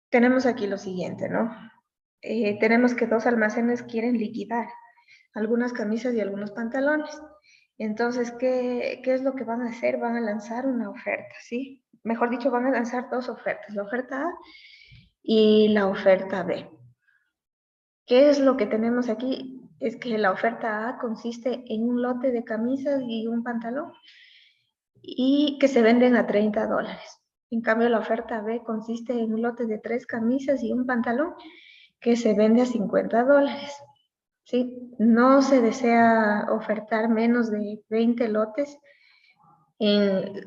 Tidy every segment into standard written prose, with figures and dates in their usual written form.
tenemos aquí lo siguiente, ¿no? Tenemos que 2 almacenes quieren liquidar algunas camisas y algunos pantalones. Entonces, ¿qué es lo que van a hacer? Van a lanzar una oferta, ¿sí? Mejor dicho, van a lanzar 2 ofertas, la oferta A y la oferta B. ¿Qué es lo que tenemos aquí? Es que la oferta A consiste en un lote de camisas y un pantalón y que se venden a $30. En cambio, la oferta B consiste en un lote de 3 camisas y un pantalón que se vende a $50. ¿Sí? No se desea ofertar menos de 20 lotes,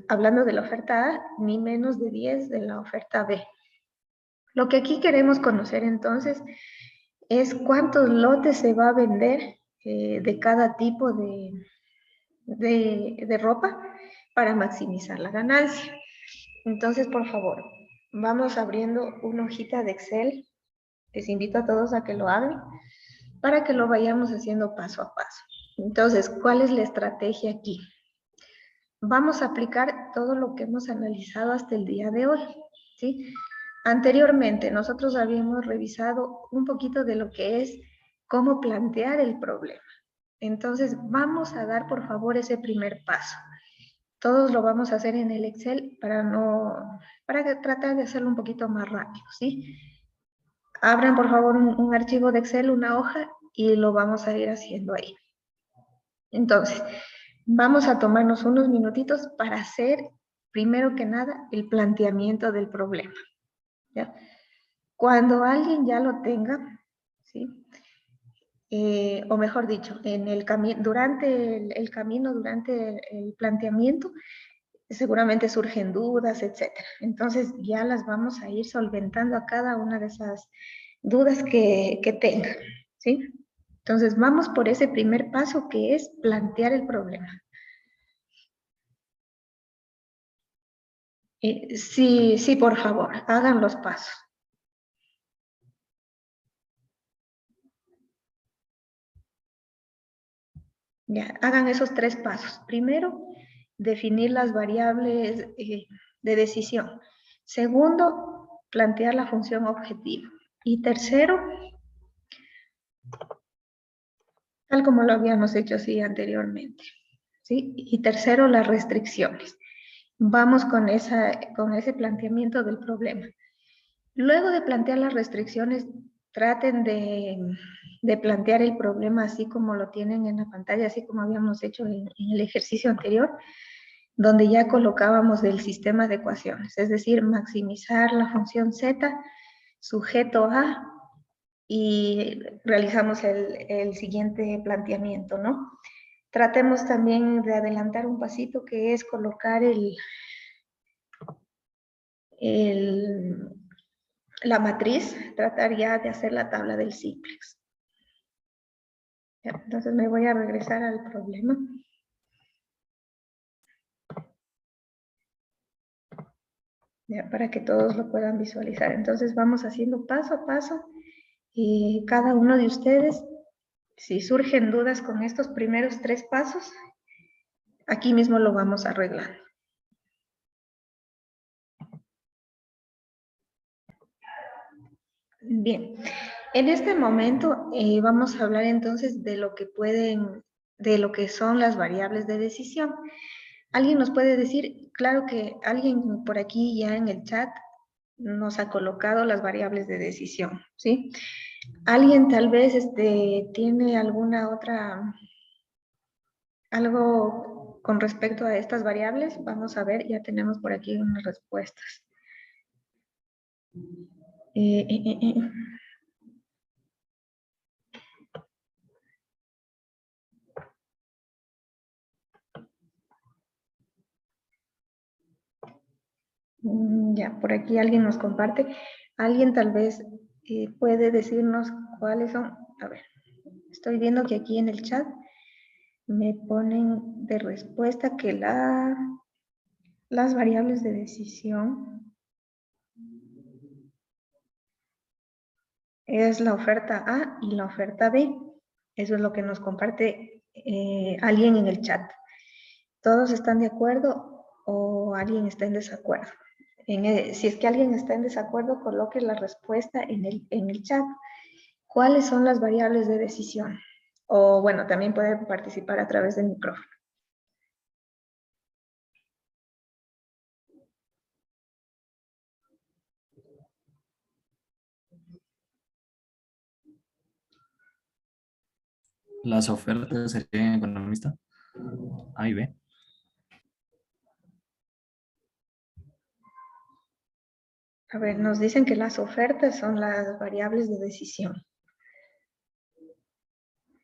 hablando de la oferta A, ni menos de 10 de la oferta B. Lo que aquí queremos conocer entonces es cuántos lotes se va a vender de cada tipo de ropa para maximizar la ganancia. Entonces, por favor, vamos abriendo una hojita de Excel. Les invito a todos a que lo hagan para que lo vayamos haciendo paso a paso. Entonces, ¿cuál es la estrategia aquí? Vamos a aplicar todo lo que hemos analizado hasta el día de hoy, ¿sí? Anteriormente, nosotros habíamos revisado un poquito de lo que es cómo plantear el problema. Entonces, vamos a dar, por favor, ese primer paso. Todos lo vamos a hacer en el Excel para tratar de hacerlo un poquito más rápido, ¿sí? Abran, por favor, un archivo de Excel, una hoja, y lo vamos a ir haciendo ahí. Entonces, vamos a tomarnos unos minutitos para hacer, primero que nada, el planteamiento del problema, ¿ya? Cuando alguien ya lo tenga, ¿sí? O mejor dicho, durante el camino, durante el planteamiento, seguramente surgen dudas, etcétera. Entonces ya las vamos a ir solventando a cada una de esas dudas que tengan, ¿sí? Entonces vamos por ese primer paso que es plantear el problema. Sí, sí, por favor, hagan los pasos. Ya, hagan esos 3 pasos. Primero, definir las variables de decisión. Segundo, plantear la función objetivo. Y tercero, tal como lo habíamos hecho así anteriormente, ¿sí? Y tercero, las restricciones. Vamos con ese planteamiento del problema. Luego de plantear las restricciones, traten de plantear el problema así como lo tienen en la pantalla, así como habíamos hecho en el ejercicio anterior, donde ya colocábamos el sistema de ecuaciones, es decir, maximizar la función z, sujeto a, y realizamos el siguiente planteamiento, ¿no? Tratemos también de adelantar un pasito que es colocar la matriz, tratar ya de hacer la tabla del simplex. Entonces me voy a regresar al problema. Ya, para que todos lo puedan visualizar. Entonces vamos haciendo paso a paso y cada uno de ustedes, si surgen dudas con estos primeros 3 pasos, aquí mismo lo vamos arreglando. Bien, en este momento vamos a hablar entonces de lo que son las variables de decisión. ¿Alguien nos puede decir? Claro que alguien por aquí ya en el chat nos ha colocado las variables de decisión, ¿sí? ¿Alguien tal vez tiene algo con respecto a estas variables? Vamos a ver, ya tenemos por aquí unas respuestas. Ya, por aquí alguien nos comparte. Alguien tal vez puede decirnos cuáles son. A ver, estoy viendo que aquí en el chat me ponen de respuesta que las variables de decisión es la oferta A y la oferta B. Eso es lo que nos comparte alguien en el chat. ¿Todos están de acuerdo o alguien está en desacuerdo? Si es que alguien está en desacuerdo, coloque la respuesta en el chat. ¿Cuáles son las variables de decisión? O bueno, también puede participar a través del micrófono. Las ofertas serían economista. A y B. A ver, nos dicen que las ofertas son las variables de decisión.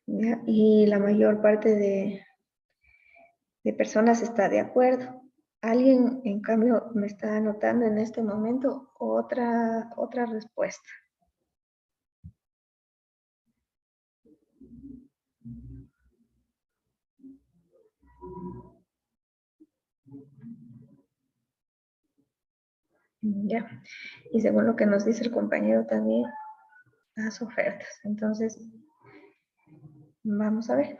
¿Ya? Y la mayor parte de personas está de acuerdo. Alguien, en cambio, me está anotando en este momento otra respuesta. Ya. Y según lo que nos dice el compañero también, las ofertas. Entonces, vamos a ver.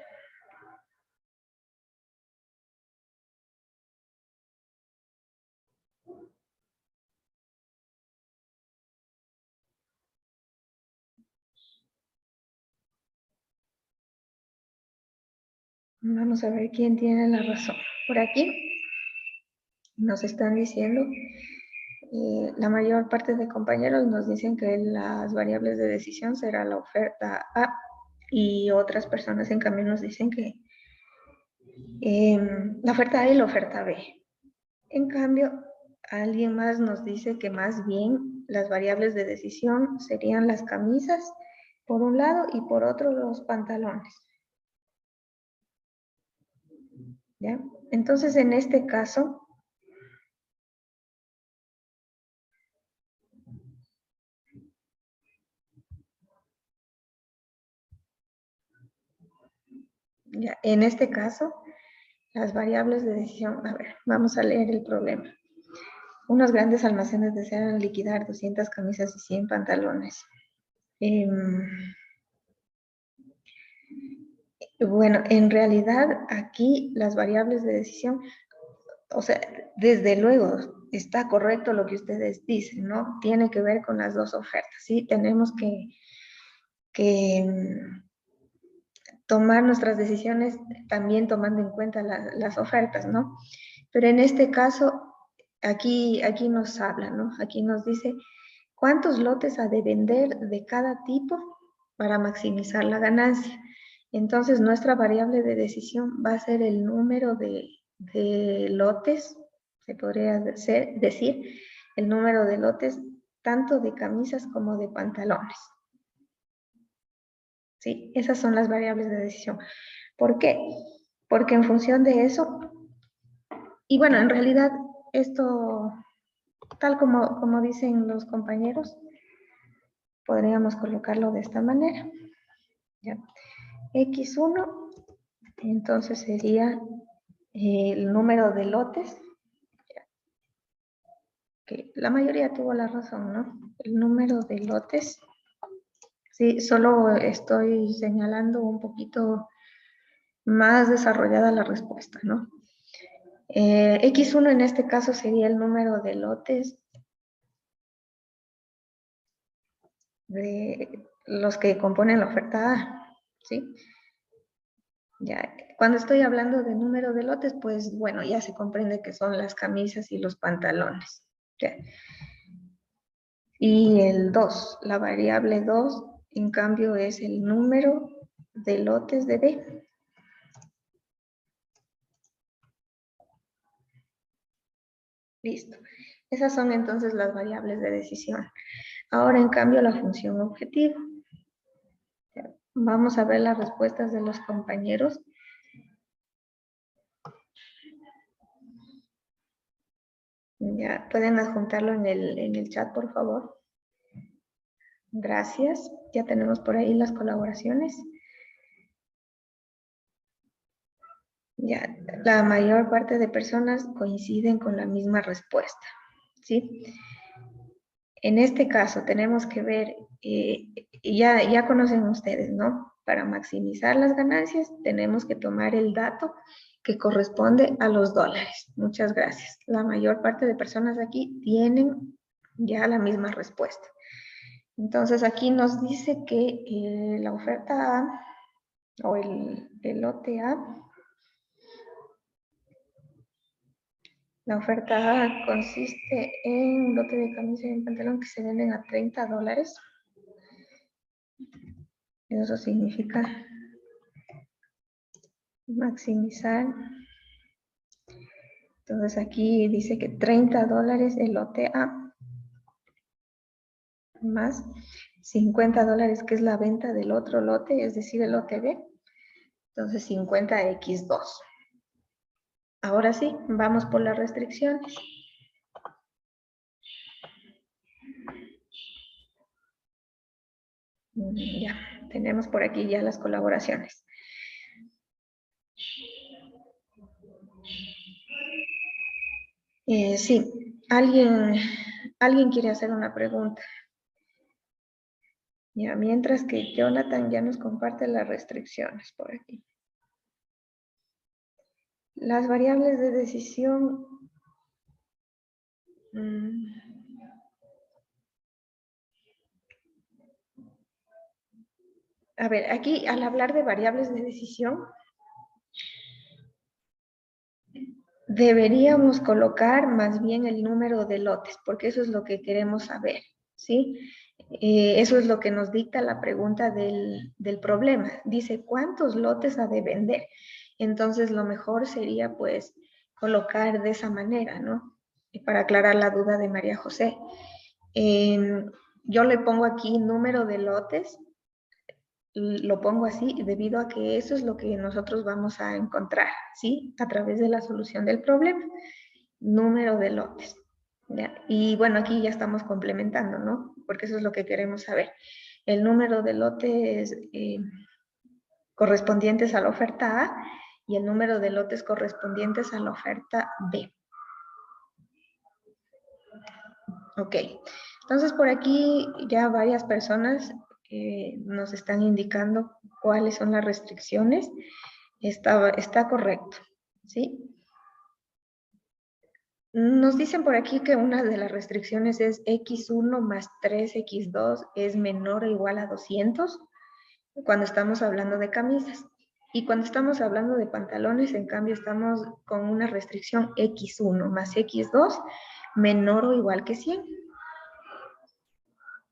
Vamos a ver quién tiene la razón. Por aquí nos están diciendo, la mayor parte de compañeros nos dicen que las variables de decisión será la oferta A, y otras personas en cambio nos dicen que la oferta A y la oferta B. En cambio, alguien más nos dice que más bien las variables de decisión serían las camisas por un lado y por otro los pantalones. ¿Ya? Entonces, en este caso, ya, en este caso, las variables de decisión, a ver, vamos a leer el problema. Unos grandes almacenes desean liquidar 200 camisas y 100 pantalones. Bueno, en realidad aquí las variables de decisión, o sea, desde luego está correcto lo que ustedes dicen, ¿no? Tiene que ver con las dos ofertas, ¿sí? Tenemos que tomar nuestras decisiones también tomando en cuenta las ofertas, ¿no? Pero en este caso, aquí nos habla, ¿no? Aquí nos dice cuántos lotes ha de vender de cada tipo para maximizar la ganancia. Entonces, nuestra variable de decisión va a ser el número de lotes, se podría decir, el número de lotes tanto de camisas como de pantalones. ¿Sí? Esas son las variables de decisión. ¿Por qué? Porque en función de eso, y bueno, en realidad esto, tal como dicen los compañeros, podríamos colocarlo de esta manera. ¿Ya? X1, entonces sería el número de lotes, que la mayoría tuvo la razón, ¿no? El número de lotes, sí, solo estoy señalando un poquito más desarrollada la respuesta, ¿no? X1 en este caso sería el número de lotes de los que componen la oferta A, ¿sí? Ya, cuando estoy hablando de número de lotes, pues bueno, ya se comprende que son las camisas y los pantalones. ¿Ya? Y el 2, la variable 2, en cambio, es el número de lotes de B. Listo. Esas son entonces las variables de decisión. Ahora, en cambio, la función objetivo. Vamos a ver las respuestas de los compañeros. Ya, pueden adjuntarlo en el chat, por favor. Gracias. Ya tenemos por ahí las colaboraciones. Ya, la mayor parte de personas coinciden con la misma respuesta, ¿sí? En este caso tenemos que ver, ya conocen ustedes, ¿no? Para maximizar las ganancias tenemos que tomar el dato que corresponde a los dólares. Muchas gracias. La mayor parte de personas aquí tienen ya la misma respuesta. Entonces aquí nos dice que la oferta A o el lote A, la oferta A consiste en un lote de camisa y un pantalón que se venden a $30. Eso significa maximizar. Entonces aquí dice que $30 el lote A más $50 que es la venta del otro lote, es decir, el lote B. Entonces 50x2. Ahora sí, vamos por las restricciones. Ya, tenemos por aquí ya las colaboraciones. Sí, alguien quiere hacer una pregunta. Ya, mientras que Jonathan ya nos comparte las restricciones por aquí. Las variables de decisión. A ver, aquí al hablar de variables de decisión, deberíamos colocar más bien el número de lotes, porque eso es lo que queremos saber, ¿sí? Eso es lo que nos dicta la pregunta del problema. Dice, ¿cuántos lotes ha de vender? Entonces, lo mejor sería, pues, colocar de esa manera, ¿no? Para aclarar la duda de María José. Yo le pongo aquí número de lotes, lo pongo así debido a que eso es lo que nosotros vamos a encontrar, ¿sí? A través de la solución del problema. Número de lotes. ¿Ya? Y bueno, aquí ya estamos complementando, ¿no? Porque eso es lo que queremos saber. El número de lotes correspondientes a la oferta A y el número de lotes correspondientes a la oferta B. Ok. Entonces, por aquí ya varias personas nos están indicando cuáles son las restricciones. Está correcto, ¿sí? Nos dicen por aquí que una de las restricciones es x1 más 3x2 es menor o igual a 200 cuando estamos hablando de camisas. Y cuando estamos hablando de pantalones, en cambio, estamos con una restricción x1 más x2 menor o igual que 100.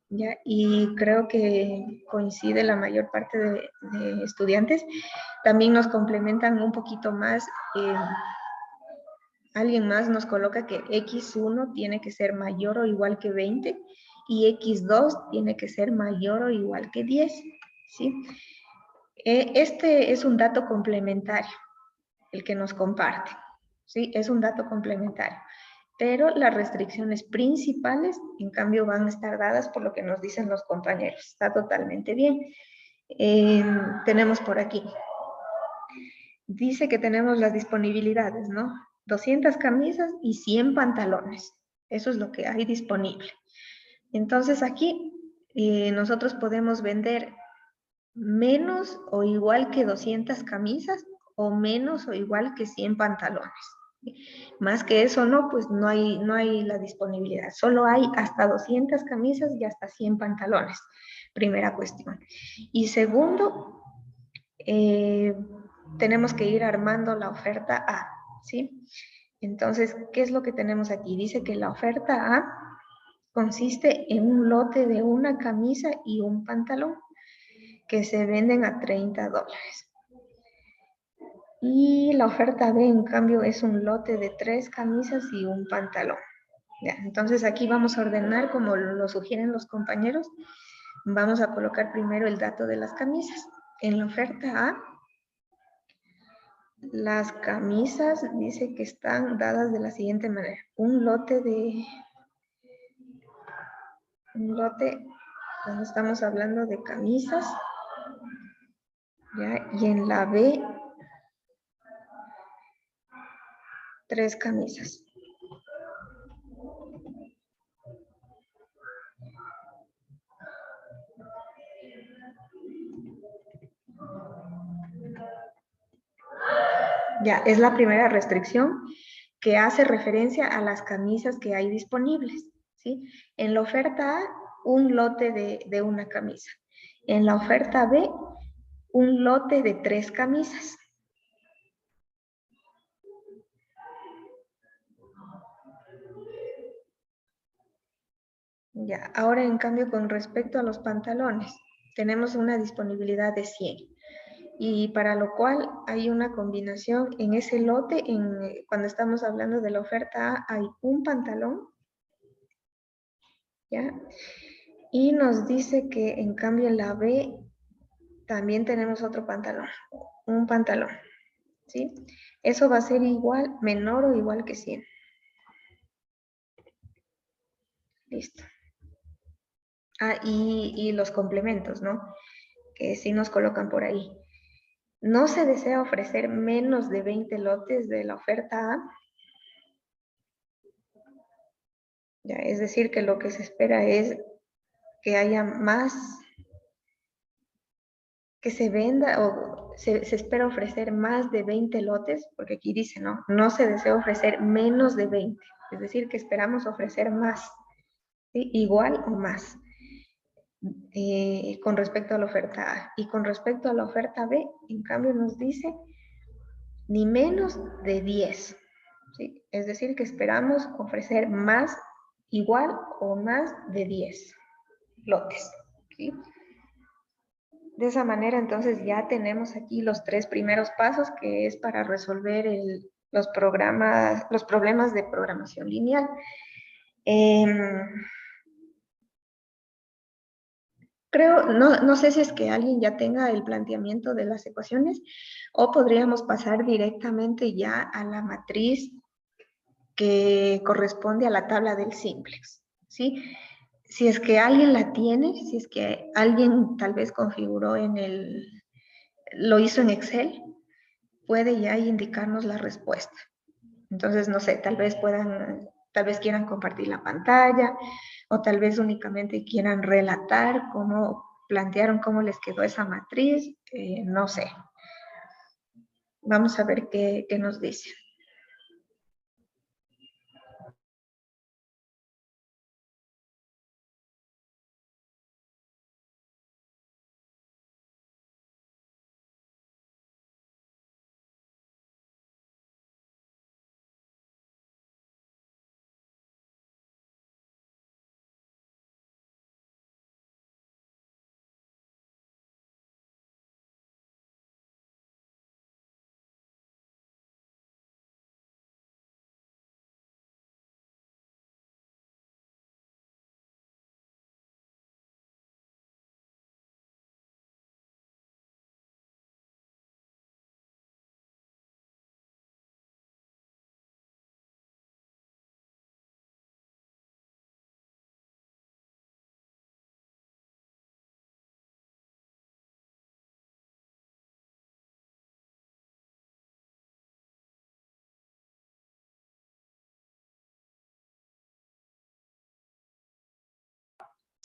¿Ya? Y creo que coincide la mayor parte de estudiantes. También nos complementan un poquito más. Alguien más nos coloca que x1 tiene que ser mayor o igual que 20 y x2 tiene que ser mayor o igual que 10. ¿Sí? Este es un dato complementario, el que nos comparte. ¿Sí? Es un dato complementario. Pero las restricciones principales, en cambio, van a estar dadas por lo que nos dicen los compañeros. Está totalmente bien. Tenemos por aquí. Dice que tenemos las disponibilidades, ¿no? 200 camisas y 100 pantalones. Eso es lo que hay disponible. Entonces aquí nosotros podemos vender menos o igual que 200 camisas o menos o igual que 100 pantalones. Más que eso no, pues no hay la disponibilidad. Solo hay hasta 200 camisas y hasta 100 pantalones. Primera cuestión. Y segundo, tenemos que ir armando la oferta A, ¿sí? Entonces, ¿qué es lo que tenemos aquí? Dice que la oferta A consiste en un lote de una camisa y un pantalón que se venden a $30. Y la oferta B, en cambio, es un lote de 3 camisas y un pantalón. Ya, entonces aquí vamos a ordenar como lo sugieren los compañeros. Vamos a colocar primero el dato de las camisas. En la oferta A, las camisas dice que están dadas de la siguiente manera. Un lote, cuando estamos hablando de camisas, ¿ya? Y en la B, 3 camisas. Ya, es la primera restricción que hace referencia a las camisas que hay disponibles, ¿sí? En la oferta A, un lote de una camisa. En la oferta B, un lote de 3 camisas. Ya, ahora en cambio con respecto a los pantalones, tenemos una disponibilidad de 100. Y para lo cual hay una combinación en ese lote, cuando estamos hablando de la oferta A, hay un pantalón, ¿ya? Y nos dice que en cambio en la B también tenemos otro pantalón, un pantalón, ¿sí? Eso va a ser igual, menor o igual que 100. Listo. Ah, y los complementos, ¿no? Que sí nos colocan por ahí. No se desea ofrecer menos de 20 lotes de la oferta A. Ya, es decir, que lo que se espera es que haya más, que se venda o se espera ofrecer más de 20 lotes, porque aquí dice, ¿no? No se desea ofrecer menos de 20. Es decir, que esperamos ofrecer más, ¿sí? Igual o más. Con respecto a la oferta A. Y con respecto a la oferta B, en cambio nos dice ni menos de 10. ¿Sí? Es decir, que esperamos ofrecer más, igual o más de 10 lotes. ¿Sí? De esa manera, entonces, ya tenemos aquí los 3 primeros pasos, que es para resolver los problemas de programación lineal. Creo, no sé si es que alguien ya tenga el planteamiento de las ecuaciones o podríamos pasar directamente ya a la matriz que corresponde a la tabla del simplex, ¿sí? Si es que alguien la tiene, si es que alguien tal vez configuró lo hizo en Excel, puede ya indicarnos la respuesta. Entonces, no sé, tal vez quieran compartir la pantalla o tal vez únicamente quieran relatar cómo plantearon, cómo les quedó esa matriz, no sé. Vamos a ver qué nos dice.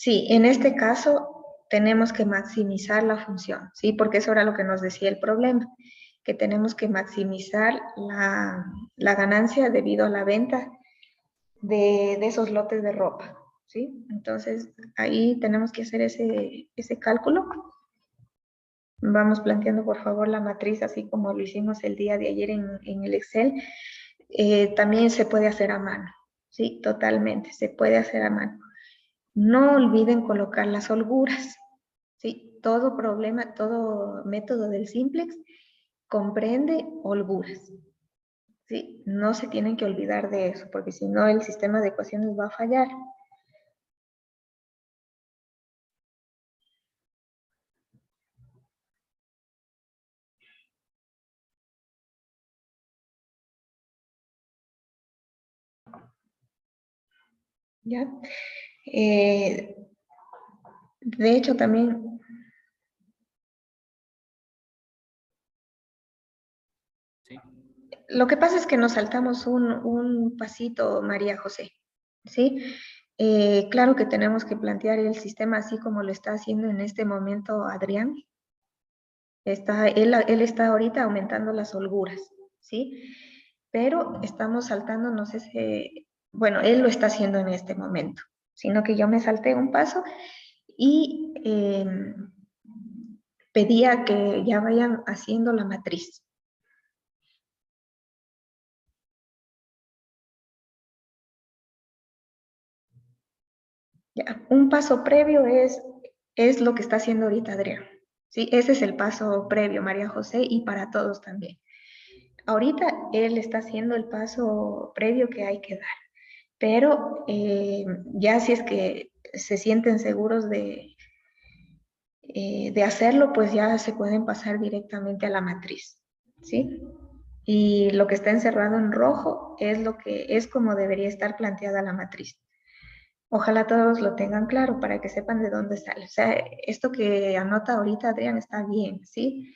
Sí, en este caso tenemos que maximizar la función, ¿sí? Porque eso era lo que nos decía el problema, que tenemos que maximizar la ganancia debido a la venta de esos lotes de ropa, ¿sí? Entonces, ahí tenemos que hacer ese cálculo. Vamos planteando, por favor, la matriz, así como lo hicimos el día de ayer en el Excel. También se puede hacer a mano, ¿sí? Totalmente, se puede hacer a mano. No olviden colocar las holguras, ¿sí? Todo método del simplex comprende holguras, ¿sí? No se tienen que olvidar de eso, porque si no el sistema de ecuaciones va a fallar. ¿Ya? De hecho, también... Sí. Lo que pasa es que nos saltamos un pasito, María José, ¿sí? Claro que tenemos que plantear el sistema así como lo está haciendo en este momento Adrián. Él está ahorita aumentando las holguras, ¿sí? Pero estamos saltándonos ese, bueno, él lo está haciendo en este momento, sino que yo me salté un paso y pedía que ya vayan haciendo la matriz. Ya, un paso previo es lo que está haciendo ahorita Adrián. ¿Sí? Ese es el paso previo, María José, y para todos también. Ahorita él está haciendo el paso previo que hay que dar, pero ya si es que se sienten seguros de hacerlo, pues ya se pueden pasar directamente a la matriz, ¿sí? Y lo que está encerrado en rojo es lo que es como debería estar planteada la matriz. Ojalá todos lo tengan claro para que sepan de dónde sale. O sea, esto que anota ahorita Adrián está bien, ¿sí?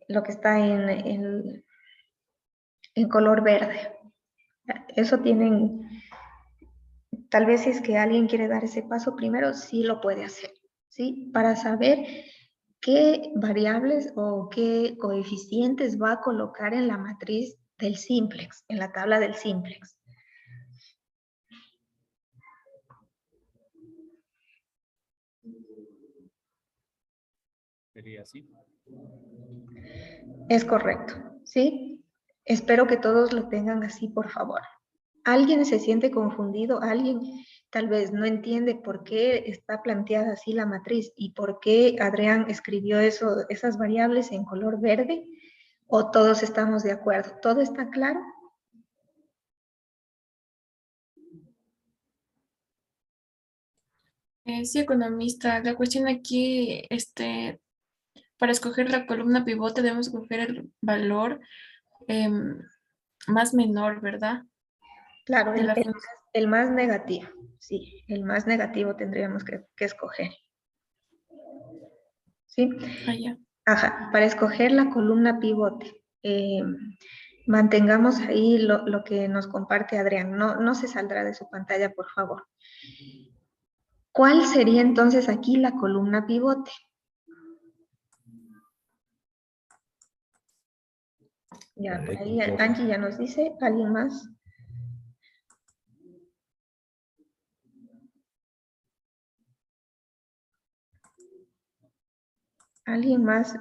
Lo que está en color verde. Eso tienen, tal vez si es que alguien quiere dar ese paso primero, sí lo puede hacer, ¿sí? Para saber qué variables o qué coeficientes va a colocar en la matriz del simplex, en la tabla del simplex. Sería así. Es correcto, ¿sí? Espero que todos lo tengan así, por favor. ¿Alguien se siente confundido? ¿Alguien tal vez no entiende por qué está planteada así la matriz y por qué Adrián escribió esas variables en color verde? ¿O todos estamos de acuerdo? ¿Todo está claro? Sí, economista. La cuestión aquí, para escoger la columna pivote debemos escoger el valor em, más menor, ¿verdad? Claro, De la función. el más negativo. Sí, el más negativo tendríamos que escoger. ¿Sí? Allá. Ajá, para escoger la columna pivote. Mantengamos ahí lo que nos comparte Adrián. No se saldrá de su pantalla, por favor. ¿Cuál sería entonces aquí la columna pivote? Ya, por ahí Angie ya nos dice, ¿alguien más? ¿Alguien más?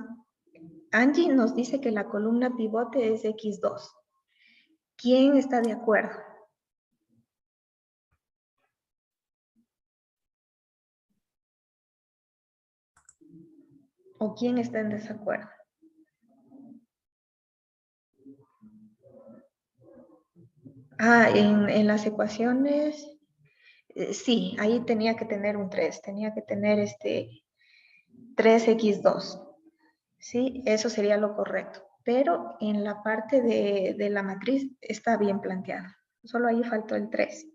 Angie nos dice que la columna pivote es X2. ¿Quién está de acuerdo? ¿O quién está en desacuerdo? Ah, en las ecuaciones, sí, ahí tenía que tener un 3, tenía que tener 3x2. Sí, eso sería lo correcto. Pero en la parte de la matriz está bien planteado. Solo ahí faltó el 3.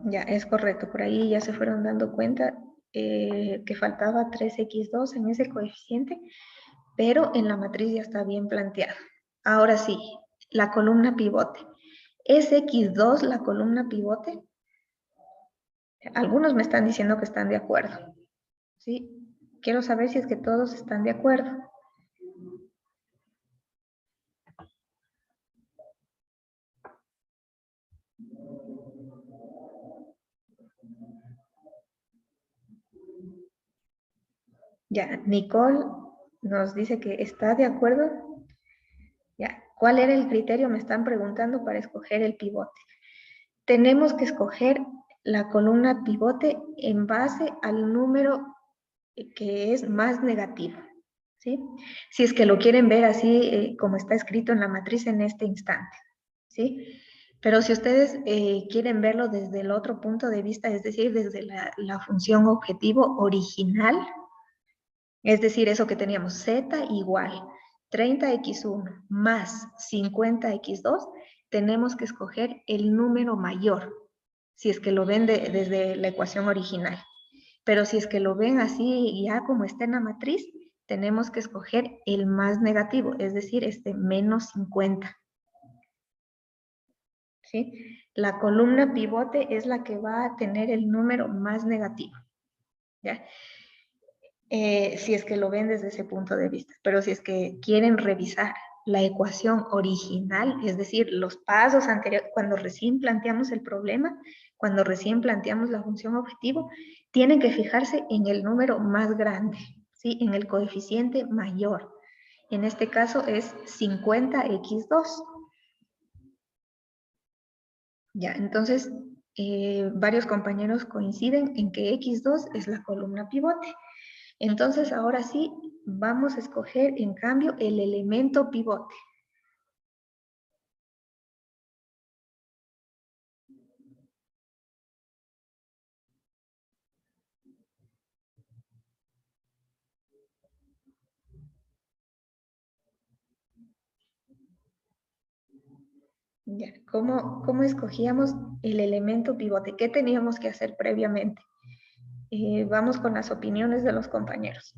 Ya, es correcto. Por ahí ya se fueron dando cuenta que faltaba 3x2 en ese coeficiente, pero en la matriz ya está bien planteado. Ahora sí, la columna pivote. ¿Es x2 la columna pivote? Algunos me están diciendo que están de acuerdo. ¿Sí? Quiero saber si es que todos están de acuerdo. Ya, Nicole nos dice que está de acuerdo. Ya, ¿cuál era el criterio? Me están preguntando para escoger el pivote. Tenemos que escoger la columna pivote en base al número que es más negativo, ¿sí? Si es que lo quieren ver así como está escrito en la matriz en este instante, ¿sí? Pero si ustedes quieren verlo desde el otro punto de vista, es decir, desde la función objetivo original, es decir, eso que teníamos, z igual 30x1 más 50x2, tenemos que escoger el número mayor, si es que lo ven desde la ecuación original. Pero si es que lo ven así ya como está en la matriz, tenemos que escoger el más negativo, es decir, menos 50. ¿Sí? La columna pivote es la que va a tener el número más negativo, ¿ya? Si es que lo ven desde ese punto de vista. Pero si es que quieren revisar la ecuación original, es decir, los pasos anteriores, cuando recién planteamos el problema, cuando recién planteamos la función objetivo, tienen que fijarse en el número más grande, ¿sí? En el coeficiente mayor. En este caso es 50x2. Ya, entonces, varios compañeros coinciden en que x2 es la columna pivote. Entonces, ahora sí, vamos a escoger, en cambio, el elemento pivote. Ya, ¿cómo escogíamos el elemento pivote? ¿Qué teníamos que hacer previamente? Vamos con las opiniones de los compañeros.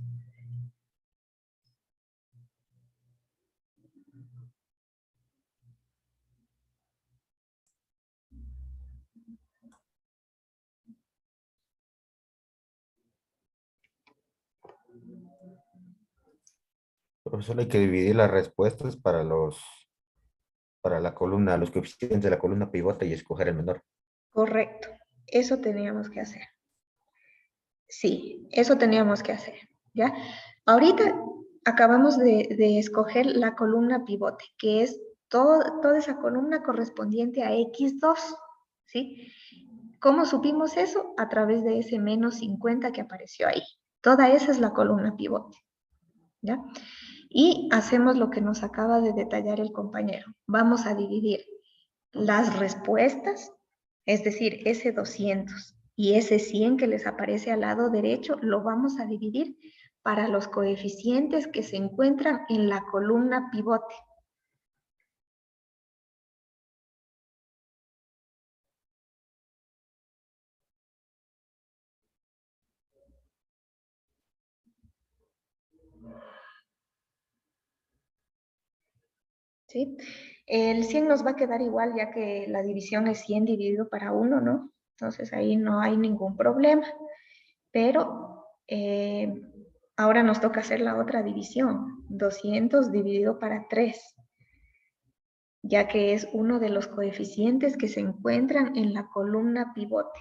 Profesor, hay que dividir las respuestas para la columna, los coeficientes de la columna pivote y escoger el menor. Correcto, eso teníamos que hacer. Sí, eso teníamos que hacer, ¿ya? Ahorita acabamos de escoger la columna pivote, que es toda esa columna correspondiente a x2, ¿sí? ¿Cómo supimos eso? A través de ese menos 50 que apareció ahí. Toda esa es la columna pivote, ¿ya? Y hacemos lo que nos acaba de detallar el compañero. Vamos a dividir las respuestas, es decir, ese 200 y ese 100 que les aparece al lado derecho, lo vamos a dividir para los coeficientes que se encuentran en la columna pivote. ¿Sí? El 100 nos va a quedar igual ya que la división es 100 dividido para 1, ¿no? Entonces ahí no hay ningún problema. Pero ahora nos toca hacer la otra división, 200 dividido para 3, ya que es uno de los coeficientes que se encuentran en la columna pivote.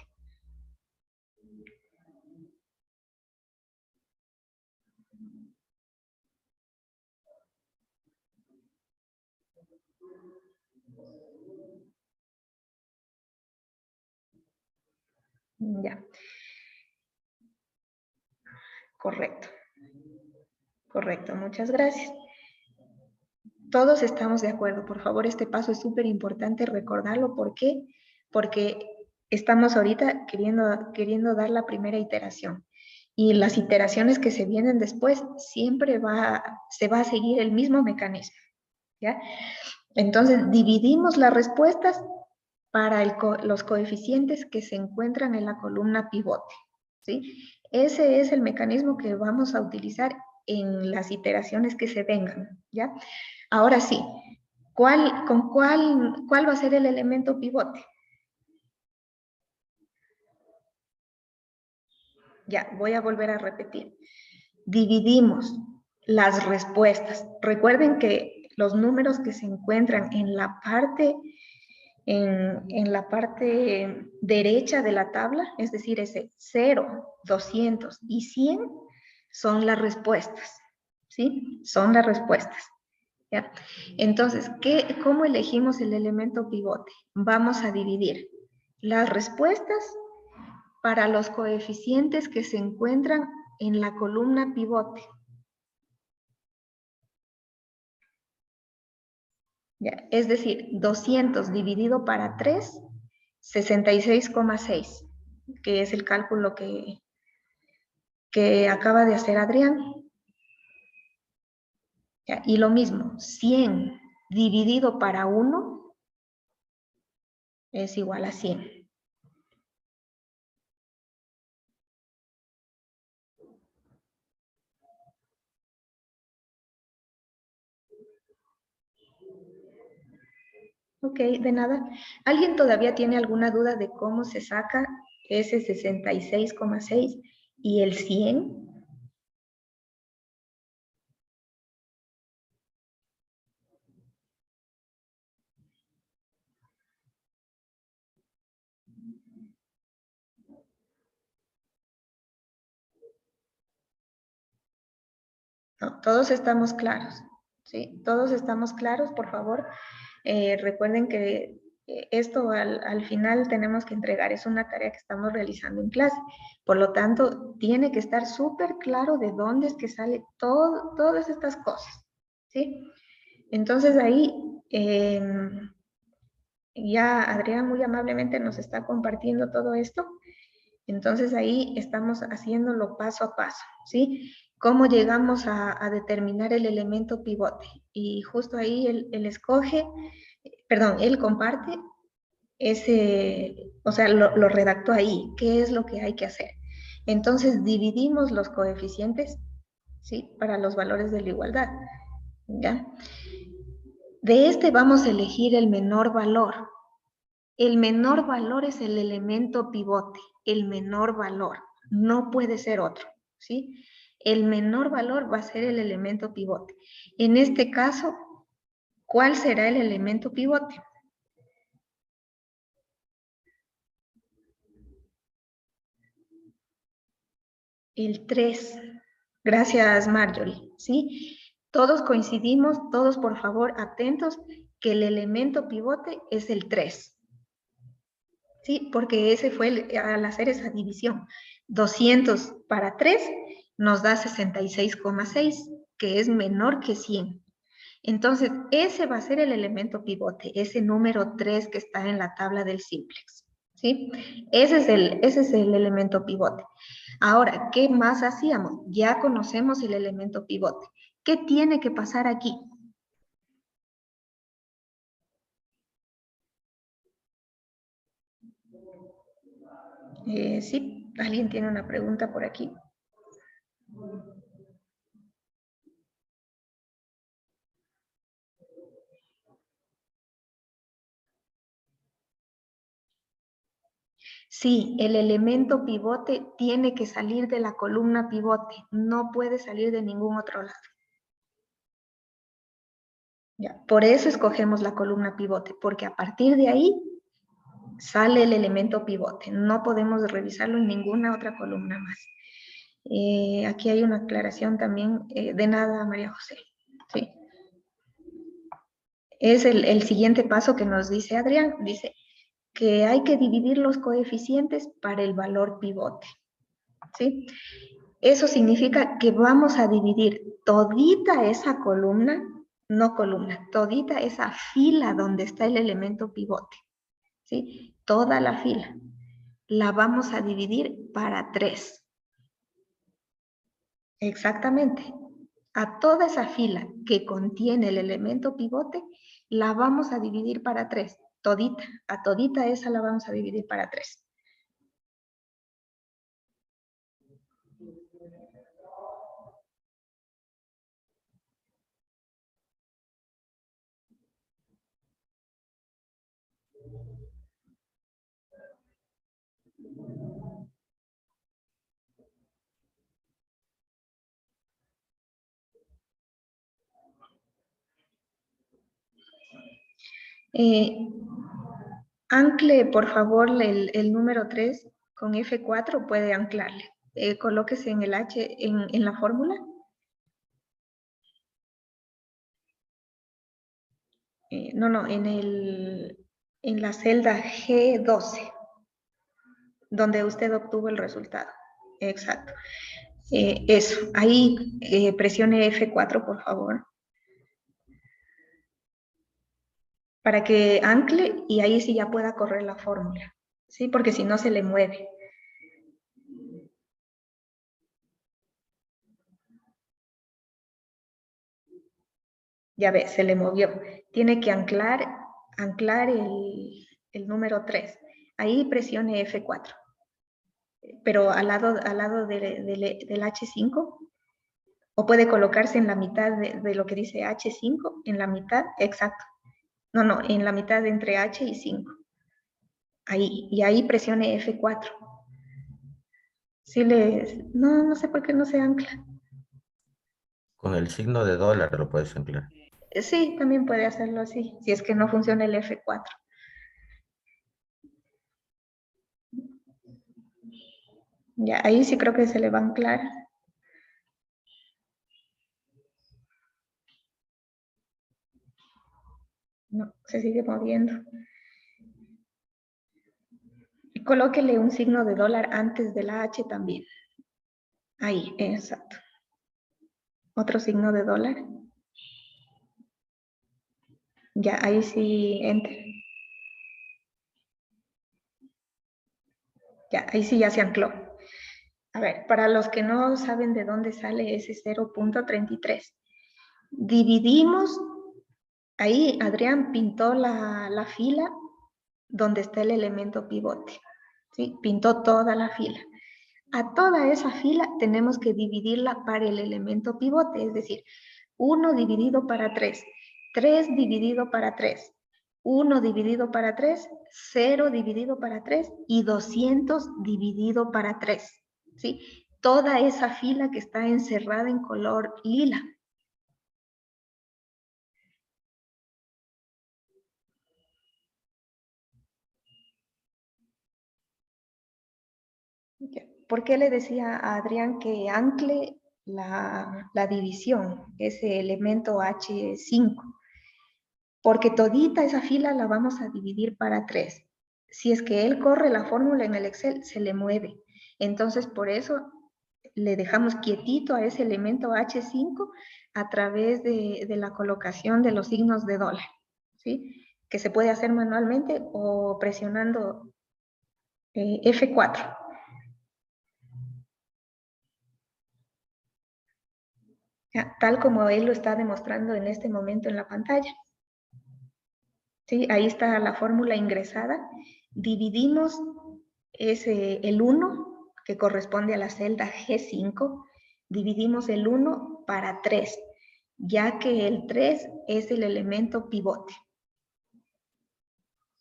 Ya, correcto. Correcto, muchas gracias. Todos estamos de acuerdo. Por favor, este paso es súper importante recordarlo. ¿Por qué? Porque estamos ahorita queriendo dar la primera iteración. Y las iteraciones que se vienen después siempre se va a seguir el mismo mecanismo. ¿Ya? Entonces, dividimos las respuestas para los coeficientes que se encuentran en la columna pivote. ¿Sí? Ese es el mecanismo que vamos a utilizar en las iteraciones que se vengan. ¿Ya? Ahora sí, ¿cuál va a ser el elemento pivote? Ya, voy a volver a repetir. Dividimos las respuestas. Recuerden que los números que se encuentran en la parte derecha de la tabla, es decir, ese 0, 200 y 100 son las respuestas, ¿sí? Son las respuestas. ¿Ya? Entonces, ¿cómo elegimos el elemento pivote? Vamos a dividir las respuestas para los coeficientes que se encuentran en la columna pivote. ¿Ya? Es decir, 200 dividido para 3, 66,6, que es el cálculo que acaba de hacer Adrián. ¿Ya? Y lo mismo, 100 dividido para 1 es igual a 100. Ok, de nada. ¿Alguien todavía tiene alguna duda de cómo se saca ese 66,6 y el 100? No, todos estamos claros, ¿sí? Todos estamos claros, por favor. Recuerden que esto al final tenemos que entregar, es una tarea que estamos realizando en clase. Por lo tanto, tiene que estar súper claro de dónde es que sale todas estas cosas, ¿sí? Entonces ahí, ya Adrián muy amablemente nos está compartiendo todo esto. Entonces ahí estamos haciéndolo paso a paso, ¿sí? ¿Cómo llegamos a determinar el elemento pivote? Y justo ahí él escoge, perdón, él comparte ese, o sea, lo redactó ahí, qué es lo que hay que hacer. Entonces dividimos los coeficientes, ¿sí? Para los valores de la igualdad, ¿ya? De este vamos a elegir el menor valor. El menor valor es el elemento pivote, el menor valor, no puede ser otro, ¿sí? El menor valor va a ser el elemento pivote. En este caso, ¿cuál será el elemento pivote? El 3. Gracias, Marjorie, ¿sí? Todos coincidimos, todos por favor atentos, que el elemento pivote es el 3. ¿Sí? Porque ese fue al hacer esa división. 200 para 3 nos da 66,6, que es menor que 100. Entonces, ese va a ser el elemento pivote, ese número 3 que está en la tabla del simplex. ¿Sí? Ese es el elemento pivote. Ahora, ¿qué más hacíamos? Ya conocemos el elemento pivote. ¿Qué tiene que pasar aquí? Sí, alguien tiene una pregunta por aquí. Sí, el elemento pivote tiene que salir de la columna pivote, no puede salir de ningún otro lado. Ya, por eso escogemos la columna pivote, porque a partir de ahí sale el elemento pivote, no podemos revisarlo en ninguna otra columna más. Aquí hay una aclaración también, de nada, María José. Sí. Es el siguiente paso que nos dice Adrián, dice que hay que dividir los coeficientes para el valor pivote. ¿Sí? Eso significa que vamos a dividir todita esa columna, no columna, todita esa fila donde está el elemento pivote, ¿sí? Toda la fila la vamos a dividir para 3. Exactamente. A toda esa fila que contiene el elemento pivote, la vamos a dividir para 3. Todita, a todita esa la vamos a dividir para 3. Ancle, por favor, el número 3 con F4 puede anclarle. Colóquese en el H, en la fórmula. No, en la celda G12, donde usted obtuvo el resultado. Exacto. Eso, ahí presione F4, por favor. Para que ancle y ahí sí ya pueda correr la fórmula. ¿Sí? Porque si no se le mueve. Ya ve, se le movió. Tiene que anclar el número 3. Ahí presione F4. Pero al lado del H5, o puede colocarse en la mitad de lo que dice H5, en la mitad, exacto. No, en la mitad entre H y 5. Ahí, y ahí presione F4. No sé por qué no se ancla. Con el signo de dólar lo puedes anclar. Sí, también puede hacerlo así, si es que no funciona el F4. Ya, ahí sí creo que se le va a anclar. No, se sigue moviendo. Y colóquele un signo de dólar antes de la H también. Ahí, exacto. Otro signo de dólar. Ya, ahí sí, enter. Ya, ahí sí ya se ancló. A ver, para los que no saben de dónde sale ese 0.33, dividimos, ahí Adrián pintó la fila donde está el elemento pivote, ¿sí? Pintó toda la fila. A toda esa fila tenemos que dividirla para el elemento pivote, es decir, 1 dividido para 3, 3 dividido para 3, 1 dividido para 3, 0 dividido para 3 y 200 dividido para 3, ¿sí? Toda esa fila que está encerrada en color lila. ¿Por qué le decía a Adrián que ancle la división, ese elemento H5? Porque todita esa fila la vamos a dividir para 3. Si es que él corre la fórmula en el Excel, se le mueve. Entonces, por eso le dejamos quietito a ese elemento H5 a través de la colocación de los signos de dólar, ¿sí? Que se puede hacer manualmente o presionando F4. Ya, tal como él lo está demostrando en este momento en la pantalla. ¿Sí? Ahí está la fórmula ingresada. Dividimos el 1, que corresponde a la celda G5, dividimos el 1 para 3, ya que el 3 es el elemento pivote.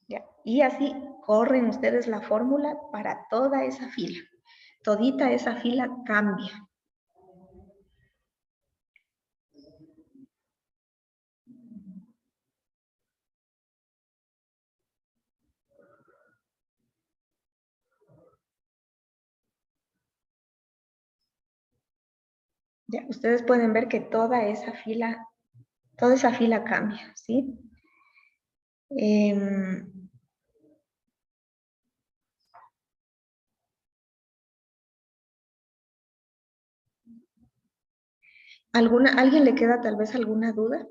¿Ya? Y así corren ustedes la fórmula para toda esa fila. Todita esa fila cambia. Ya, ustedes pueden ver que toda esa fila cambia, ¿sí? ¿Alguien le queda tal vez alguna duda?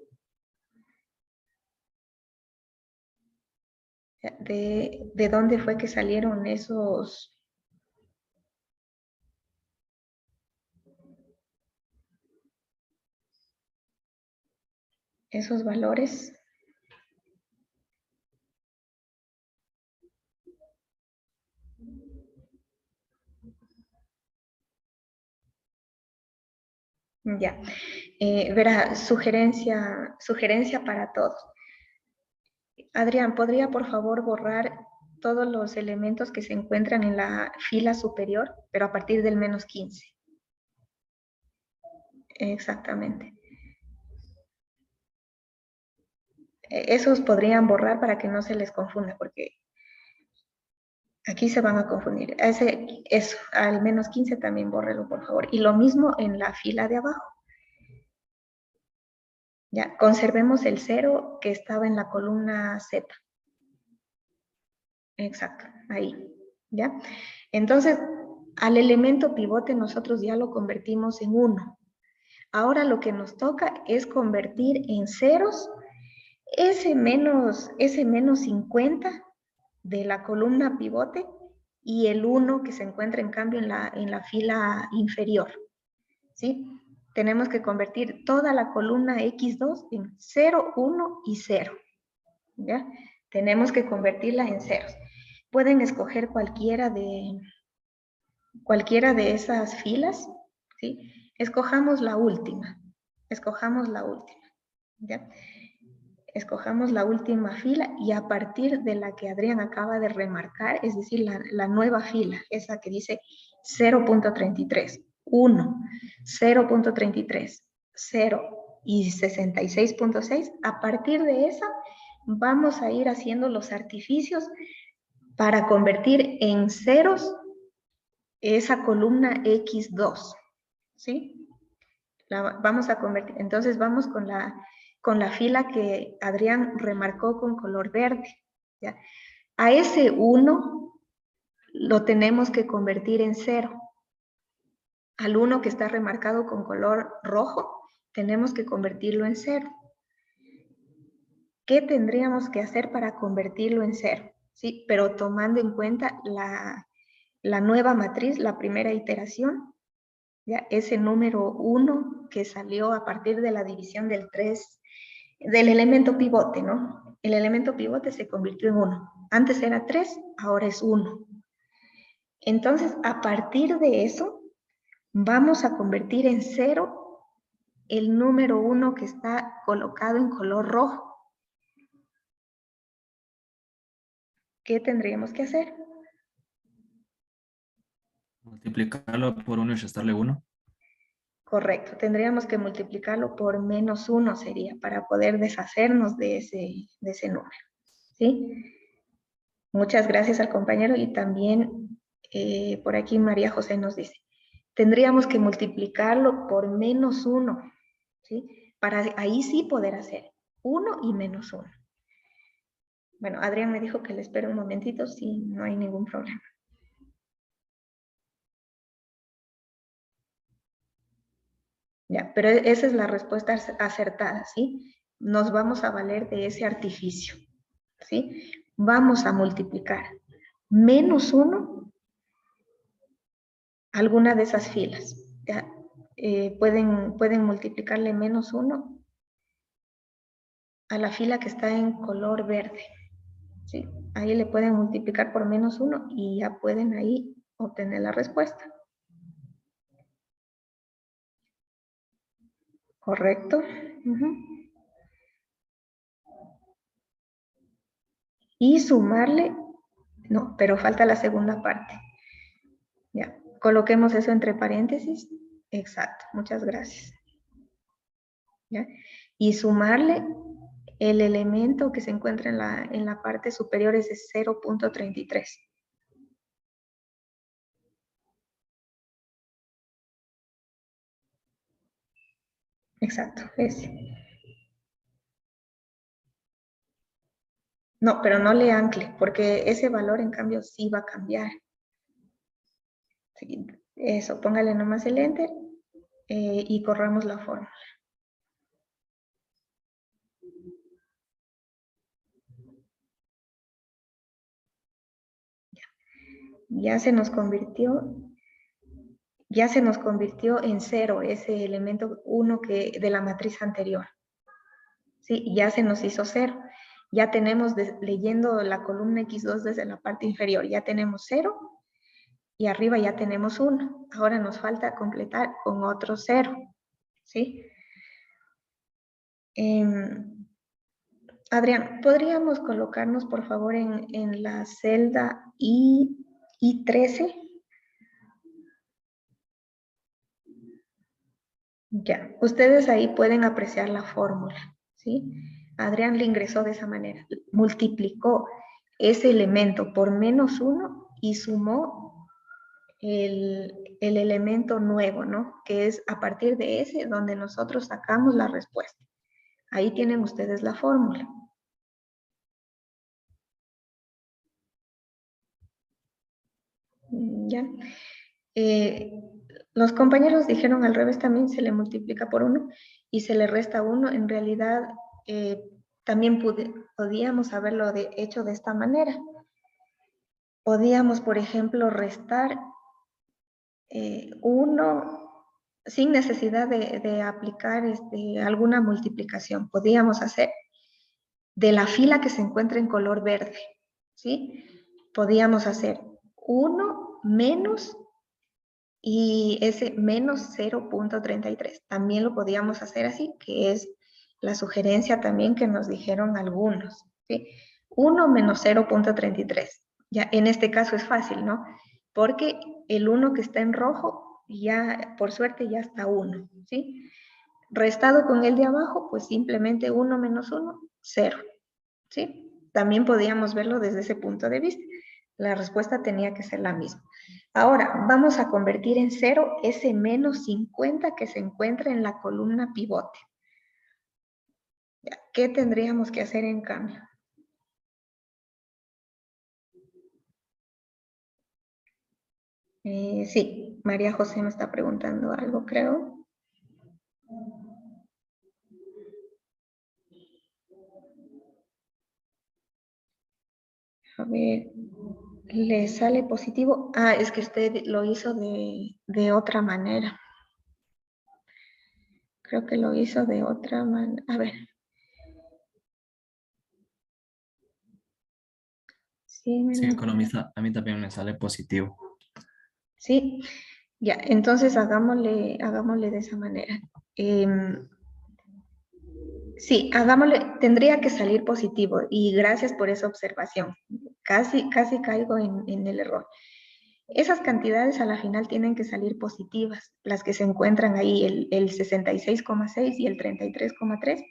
¿De dónde fue que salieron esos valores? Ya, verá, sugerencia para todos. Adrián, ¿podría por favor borrar todos los elementos que se encuentran en la fila superior, pero a partir del -15? Exactamente. Esos podrían borrar para que no se les confunda, porque aquí se van a confundir. Eso, al -15 también bórrelo, por favor. Y lo mismo en la fila de abajo. Ya, conservemos el 0 que estaba en la columna Z. Exacto, ahí. ¿Ya? Entonces, al elemento pivote nosotros ya lo convertimos en 1. Ahora lo que nos toca es convertir en ceros ese menos 50 de la columna pivote y el 1 que se encuentra en cambio en la fila inferior. ¿Sí? Tenemos que convertir toda la columna X2 en 0, 1 y 0. ¿Ya? Tenemos que convertirla en ceros. Pueden escoger cualquiera de esas filas, ¿sí? Escojamos la última. ¿Ya? escojamos la última fila y a partir de la que Adrián acaba de remarcar, es decir, la nueva fila, esa que dice 0.33, 1, 0.33, 0 y 66.6, a partir de esa vamos a ir haciendo los artificios para convertir en ceros esa columna X2, ¿sí? Vamos a convertir, entonces vamos con la fila que Adrián remarcó con color verde, ¿ya? A ese 1 lo tenemos que convertir en 0. Al 1 que está remarcado con color rojo, tenemos que convertirlo en 0. ¿Qué tendríamos que hacer para convertirlo en 0? ¿Sí? Pero tomando en cuenta la nueva matriz, la primera iteración, ¿ya? Ese número 1 que salió a partir de la división del 3, del elemento pivote, ¿no? El elemento pivote se convirtió en 1. Antes era 3, ahora es 1. Entonces, a partir de eso, vamos a convertir en 0 el número 1 que está colocado en color rojo. ¿Qué tendríamos que hacer? Multiplicarlo por 1 y restarle 1. Correcto, tendríamos que multiplicarlo por -1 sería para poder deshacernos de ese número, ¿sí? Muchas gracias al compañero y también por aquí María José nos dice, tendríamos que multiplicarlo por -1, ¿sí? Para ahí sí poder hacer 1 y -1. Bueno, Adrián me dijo que le espere un momentito, sí, no hay ningún problema. Ya, pero esa es la respuesta acertada, ¿sí? Nos vamos a valer de ese artificio, ¿sí? Vamos a multiplicar -1 alguna de esas filas, ¿ya? Pueden multiplicarle -1 a la fila que está en color verde, ¿sí? Ahí le pueden multiplicar por -1 y ya pueden ahí obtener la respuesta. ¿Correcto? Y sumarle, no, pero falta la segunda parte. Ya, coloquemos eso entre paréntesis. Exacto, muchas gracias. ¿Ya? Y sumarle el elemento que se encuentra en la parte superior es de 0.33. Exacto, ese. No, pero no le ancle, porque ese valor en cambio sí va a cambiar. Sí, eso, póngale nomás el enter y corramos la fórmula. Ya se nos convirtió en 0 ese elemento 1 de la matriz anterior. ¿Sí? Ya se nos hizo 0. Ya tenemos, leyendo la columna X2 desde la parte inferior, ya tenemos 0 y arriba ya tenemos 1. Ahora nos falta completar con otro 0. ¿Sí? Adrián, ¿podríamos colocarnos por favor en la celda I13? Ya, ustedes ahí pueden apreciar la fórmula, ¿sí? Adrián le ingresó de esa manera, multiplicó ese elemento por -1 y sumó el elemento nuevo, ¿no? Que es a partir de ese donde nosotros sacamos la respuesta. Ahí tienen ustedes la fórmula. ¿Ya? Los compañeros dijeron al revés, también se le multiplica por 1 y se le resta 1. En realidad, también podíamos haberlo hecho de esta manera. Podíamos, por ejemplo, restar 1 sin necesidad de aplicar alguna multiplicación. Podíamos hacer de la fila que se encuentra en color verde, ¿sí? Podíamos hacer 1 menos y ese menos 0.33. También lo podíamos hacer así, que es la sugerencia también que nos dijeron algunos, ¿sí? 1 menos 0.33. Ya, en este caso es fácil, ¿no? Porque el 1 que está en rojo, ya por suerte ya está 1, ¿sí? Restado con el de abajo, pues simplemente 1 menos 1, 0, ¿sí? También podíamos verlo desde ese punto de vista. La respuesta tenía que ser la misma. Ahora, vamos a convertir en 0 ese menos 50 que se encuentra en la columna pivote. ¿Qué tendríamos que hacer en cambio? Sí, María José me está preguntando algo, creo. A ver, ¿le sale positivo? Ah, es que usted lo hizo de otra manera. Creo que lo hizo de otra manera. A ver. Sí, Sí, economista, a mí también me sale positivo. sí, ya, entonces hagámosle de esa manera. Sí, hagámosle, tendría que salir positivo y gracias por esa observación. Casi caigo en el error. Esas cantidades a la final tienen que salir positivas, las que se encuentran ahí, el 66,6 y el 33,3,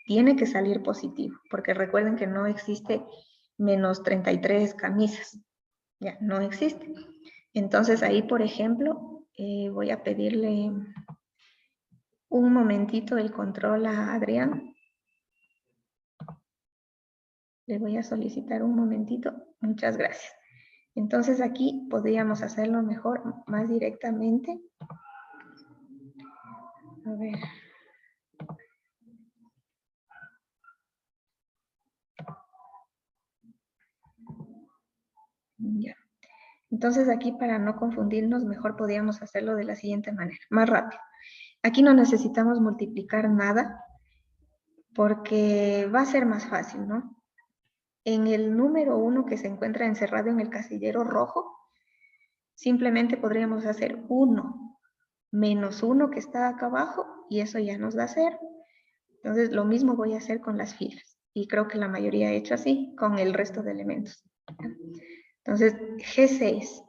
tiene que salir positivo, porque recuerden que no existe menos 33 camisas, ya, no existe. Entonces ahí, por ejemplo, voy a pedirle un momentito el control a Adrián. Le voy a solicitar un momentito. Muchas gracias. Entonces aquí podríamos hacerlo mejor, más directamente. A ver. Ya. Entonces aquí para no confundirnos, mejor podríamos hacerlo de la siguiente manera, más rápido. Aquí no necesitamos multiplicar nada porque va a ser más fácil, ¿no? En el número 1 que se encuentra encerrado en el casillero rojo, simplemente podríamos hacer 1 menos 1 que está acá abajo y eso ya nos da 0. Entonces lo mismo voy a hacer con las filas y creo que la mayoría ha hecho así con el resto de elementos. Entonces G6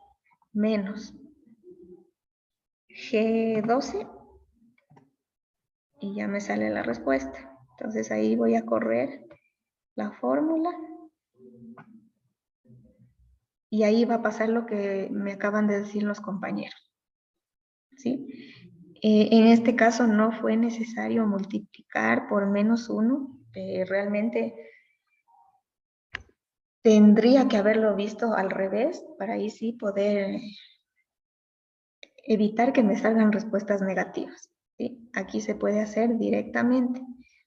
menos G12 y ya me sale la respuesta. Entonces ahí voy a correr la fórmula y ahí va a pasar lo que me acaban de decir los compañeros, ¿sí? En este caso no fue necesario multiplicar por menos 1, realmente tendría que haberlo visto al revés para ahí sí poder evitar que me salgan respuestas negativas, ¿sí? Aquí se puede hacer directamente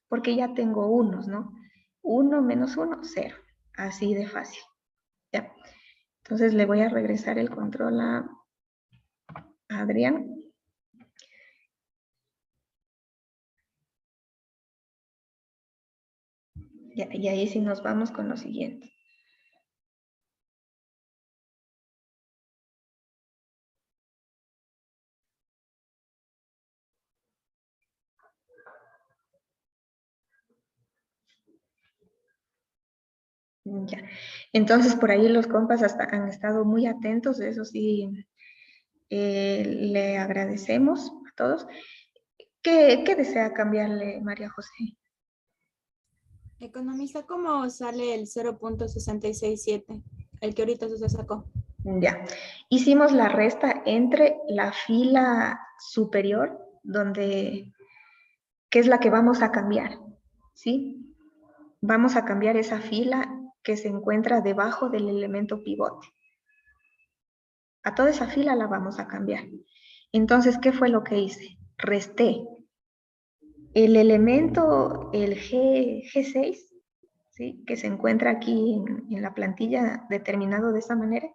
porque ya tengo unos, ¿no? 1 menos 1, 0. Así de fácil. ¿Ya? Entonces le voy a regresar el control a Adrián. Ya, y ahí sí nos vamos con lo siguiente. Ya. Entonces por ahí los compas hasta han estado muy atentos, eso sí, le agradecemos a todos. ¿Qué desea cambiarle, María José? Economista, ¿cómo sale el 0.667? El que ahorita se sacó. Ya. Hicimos la resta entre la fila superior, que es la que vamos a cambiar, ¿sí? Vamos a cambiar esa fila que se encuentra debajo del elemento pivote. A toda esa fila la vamos a cambiar. Entonces, ¿qué fue lo que hice? Resté el elemento, el G6, ¿sí? Que se encuentra aquí en la plantilla determinado de esa manera.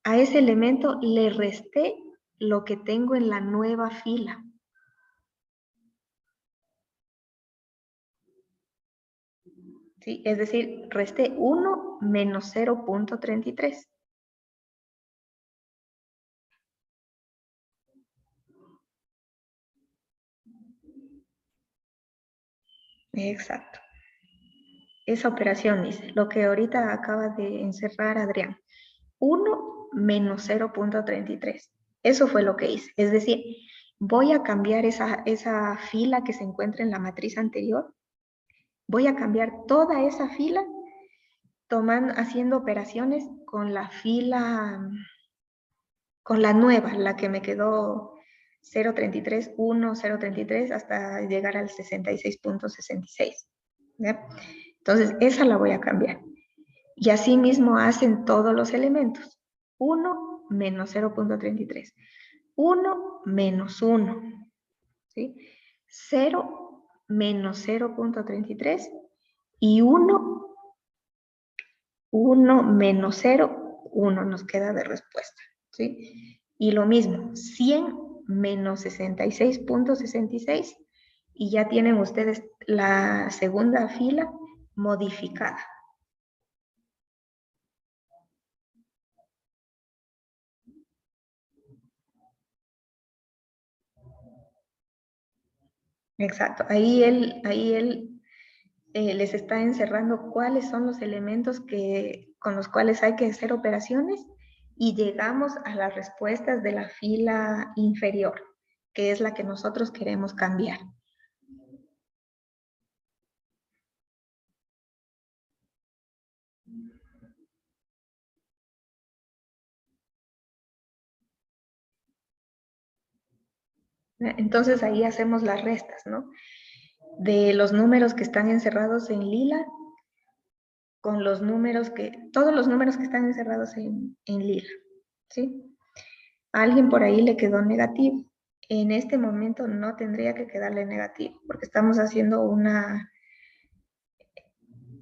A ese elemento le resté lo que tengo en la nueva fila. ¿Sí? Es decir, resté 1 menos 0.33. Exacto. Esa operación dice, lo que ahorita acaba de encerrar Adrián. 1 menos 0.33. Eso fue lo que hice. Es decir, voy a cambiar esa fila que se encuentra en la matriz anterior. Voy a cambiar toda esa fila haciendo operaciones con la fila, con la nueva, la que me quedó 0.33, 1, 0.33 hasta llegar al 66.66. ¿Ya? Entonces, esa la voy a cambiar. Y así mismo hacen todos los elementos. 1 menos 0.33. 1 menos 1. ¿Sí? 0 menos 0.33 y 1 menos 0, 1 nos queda de respuesta, ¿sí? Y lo mismo, 100 menos 66.66 y ya tienen ustedes la segunda fila modificada. Exacto, ahí él les está encerrando cuáles son los elementos con los cuales hay que hacer operaciones y llegamos a las respuestas de la fila inferior, que es la que nosotros queremos cambiar. Entonces ahí hacemos las restas, ¿no? De los números que están encerrados en lila con los números todos los números que están encerrados en lila, ¿sí? A alguien por ahí le quedó negativo. En este momento no tendría que quedarle negativo, porque estamos haciendo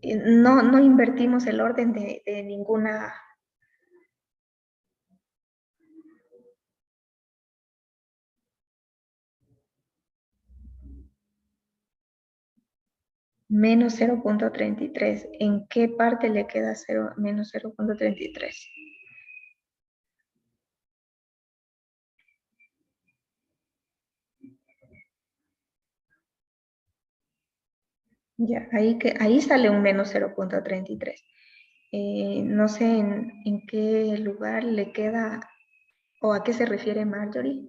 no invertimos el orden de ninguna. Menos 0.33. ¿En qué parte le queda menos 0.33? Ya, ahí sale un menos 0.33. No sé en qué lugar le queda o a qué se refiere Marjorie.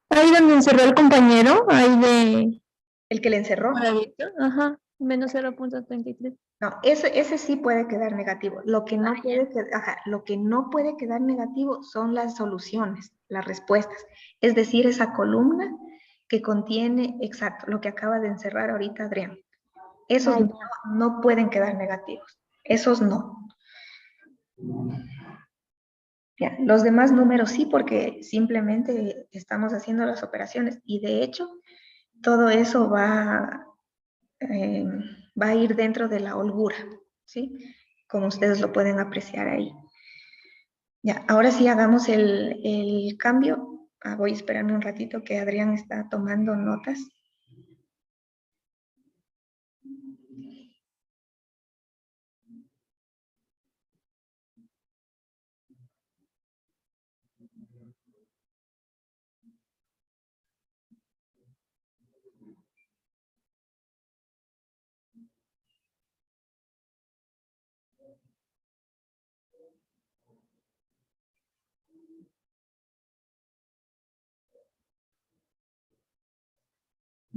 Ahí donde encerró el compañero, ahí de El que le encerró. moradito, ajá, menos 0.33. No, ese sí puede quedar negativo. Lo que lo que no puede quedar negativo son las soluciones, las respuestas. Es decir, esa columna que contiene, exacto, lo que acaba de encerrar ahorita Adrián. Esos no pueden quedar negativos. Esos no. Ya, los demás números sí, porque simplemente estamos haciendo las operaciones y de hecho todo eso va a ir dentro de la holgura, ¿sí? Como ustedes lo pueden apreciar ahí. Ya, ahora sí hagamos el cambio. Voy a esperarme un ratito que Adrián está tomando notas.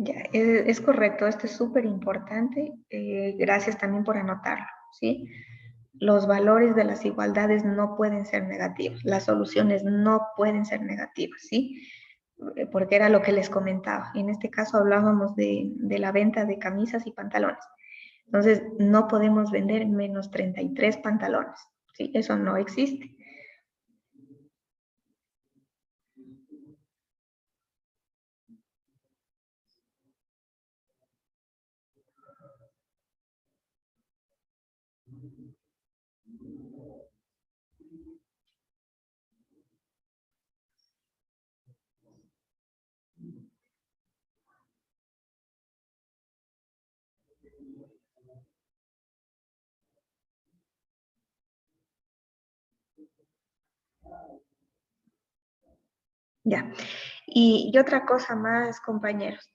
Ya, es correcto, esto es súper importante. Gracias también por anotarlo, ¿sí? Los valores de las igualdades no pueden ser negativos, las soluciones no pueden ser negativas, ¿sí? Porque era lo que les comentaba. En este caso hablábamos de la venta de camisas y pantalones. Entonces, no podemos vender menos 33 pantalones, ¿sí? Eso no existe. Ya. Y otra cosa más, compañeros.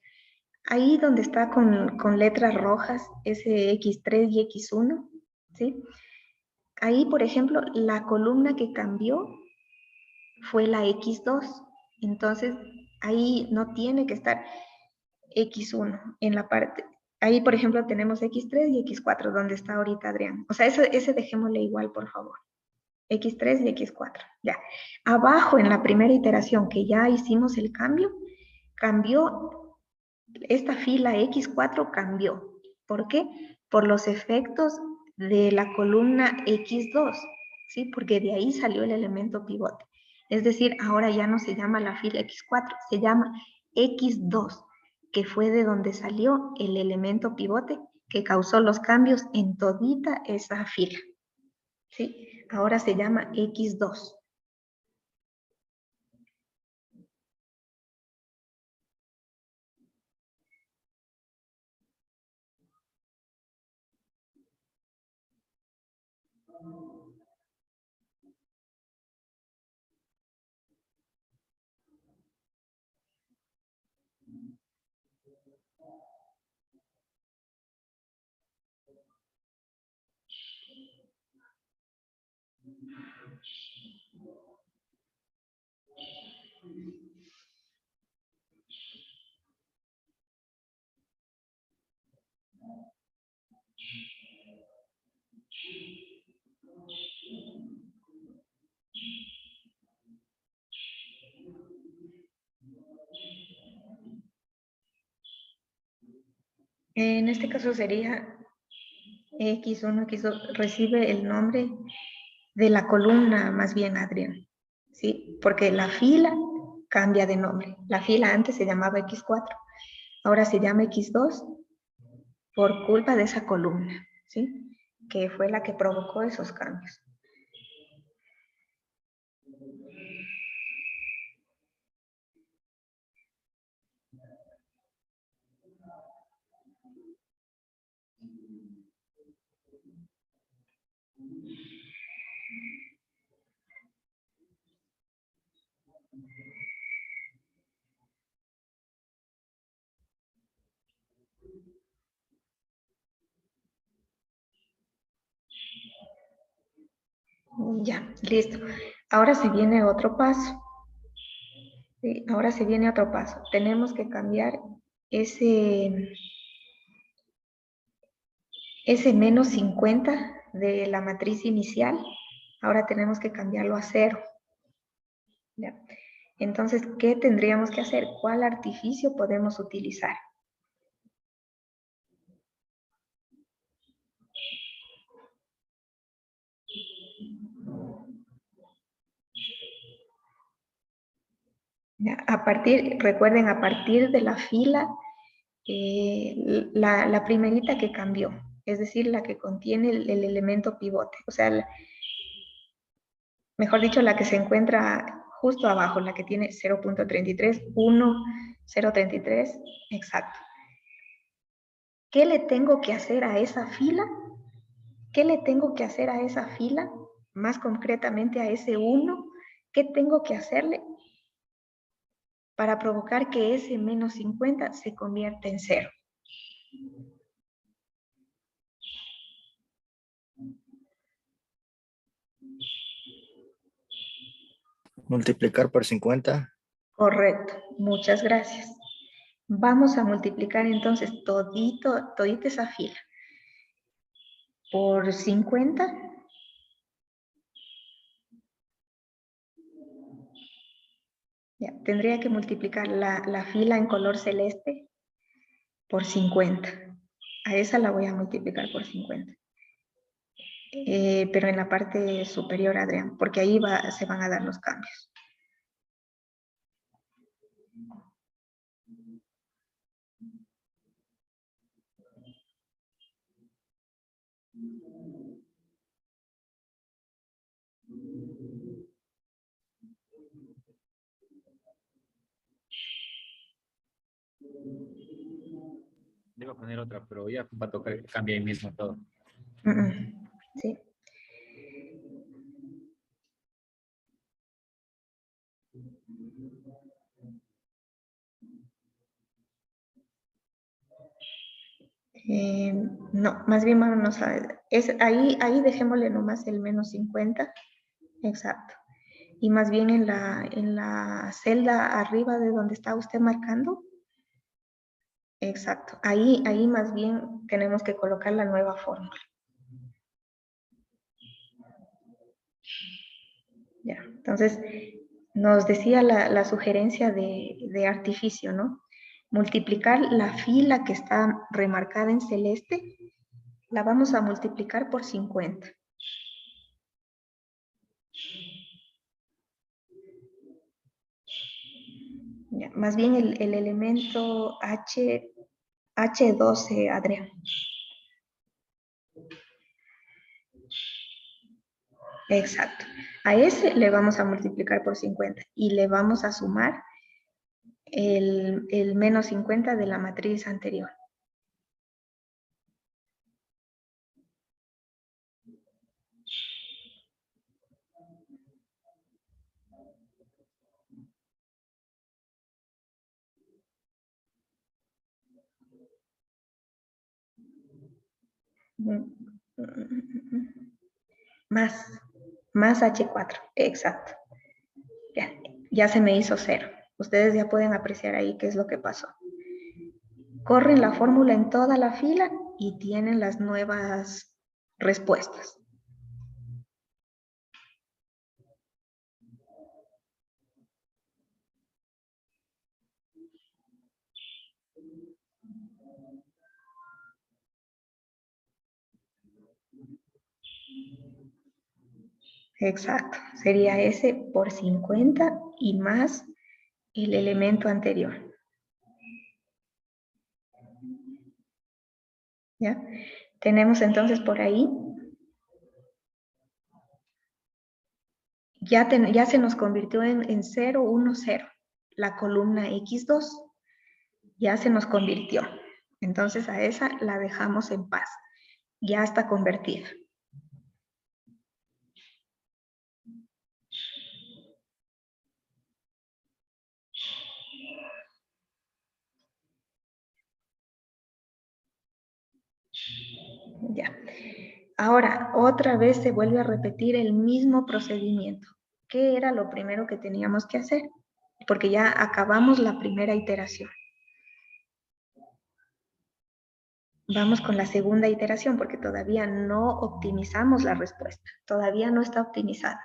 Ahí donde está con letras rojas, ese X3 y X1, ¿sí? Ahí, por ejemplo, la columna que cambió fue la X2. Entonces, ahí no tiene que estar X1 en la parte. Ahí, por ejemplo, tenemos X3 y X4, donde está ahorita Adrián. O sea, ese dejémosle igual, por favor. X3 y X4. Ya. Abajo, en la primera iteración que ya hicimos el cambio, cambió, esta fila X4 cambió. ¿Por qué? Por los efectos de la columna X2, ¿sí? Porque de ahí salió el elemento pivote. Es decir, ahora ya no se llama la fila X4, se llama X2, que fue de donde salió el elemento pivote que causó los cambios en todita esa fila, ¿sí? Ahora se llama X2. En este caso sería X1, X2, recibe el nombre de la columna, más bien, Adrián, ¿sí? Porque la fila cambia de nombre. La fila antes se llamaba X4, ahora se llama X2 por culpa de esa columna, ¿sí? Que fue la que provocó esos cambios. Ya, listo. Ahora se viene otro paso. Sí, ahora se viene otro paso. Tenemos que cambiar ese menos 50 de la matriz inicial. Ahora tenemos que cambiarlo a 0. ¿Ya? Entonces, ¿qué tendríamos que hacer? ¿Cuál artificio podemos utilizar? ¿Ya? Recuerden, a partir de la fila, la primerita que cambió, es decir, la que contiene el elemento pivote, o sea, mejor dicho, la que se encuentra justo abajo, la que tiene 0.33, 1, 0.33, exacto. ¿Qué le tengo que hacer a esa fila? ¿Qué le tengo que hacer a esa fila? Más concretamente a ese 1, ¿qué tengo que hacerle para provocar que ese menos 50 se convierta en 0? Multiplicar por 50. Correcto, muchas gracias. Vamos a multiplicar entonces todita esa fila por 50. Ya, tendría que multiplicar la fila en color celeste por 50. A esa la voy a multiplicar por 50. Pero en la parte superior, Adrián, porque ahí se van a dar los cambios. Le iba a poner otra, pero ya va a tocar que cambie ahí mismo todo. Sí. No, más bien vámonos a... ahí dejémosle nomás el menos 50. Exacto. Y más bien en la celda arriba de donde está usted marcando. Exacto. Ahí más bien tenemos que colocar la nueva fórmula. Ya, entonces nos decía la sugerencia de artificio, ¿no? Multiplicar la fila que está remarcada en celeste, la vamos a multiplicar por 50. Ya, más bien el elemento H12, Adrián. Exacto. A ese le vamos a multiplicar por 50 y le vamos a sumar el menos 50 de la matriz anterior. Más H4, exacto. Ya se me hizo 0. Ustedes ya pueden apreciar ahí qué es lo que pasó. Corren la fórmula en toda la fila y tienen las nuevas respuestas. Exacto, sería ese por 50 y más el elemento anterior. ¿Ya? Tenemos entonces por ahí, ya se nos convirtió en 0, 1, 0. La columna X2 ya se nos convirtió. Entonces a esa la dejamos en paz. Ya está convertida. Ya. Ahora, otra vez se vuelve a repetir el mismo procedimiento. ¿Qué era lo primero que teníamos que hacer? Porque ya acabamos la primera iteración. Vamos con la segunda iteración porque todavía no optimizamos la respuesta. Todavía no está optimizada.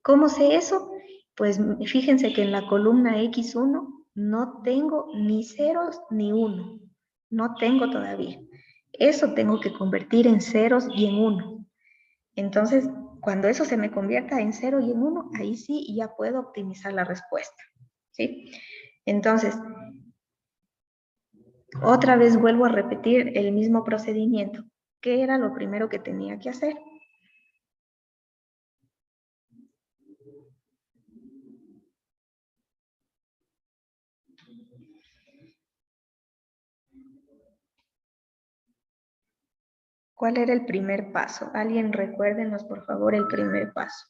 ¿Cómo sé eso? Pues fíjense que en la columna X1 no tengo ni ceros ni 1. No tengo todavía. Eso tengo que convertir en ceros y en 1. Entonces, cuando eso se me convierta en 0 y en 1, ahí sí ya puedo optimizar la respuesta. ¿Sí? Entonces, otra vez vuelvo a repetir el mismo procedimiento. ¿Qué era lo primero que tenía que hacer? ¿Cuál era el primer paso? Alguien recuérdenos, por favor, el primer paso.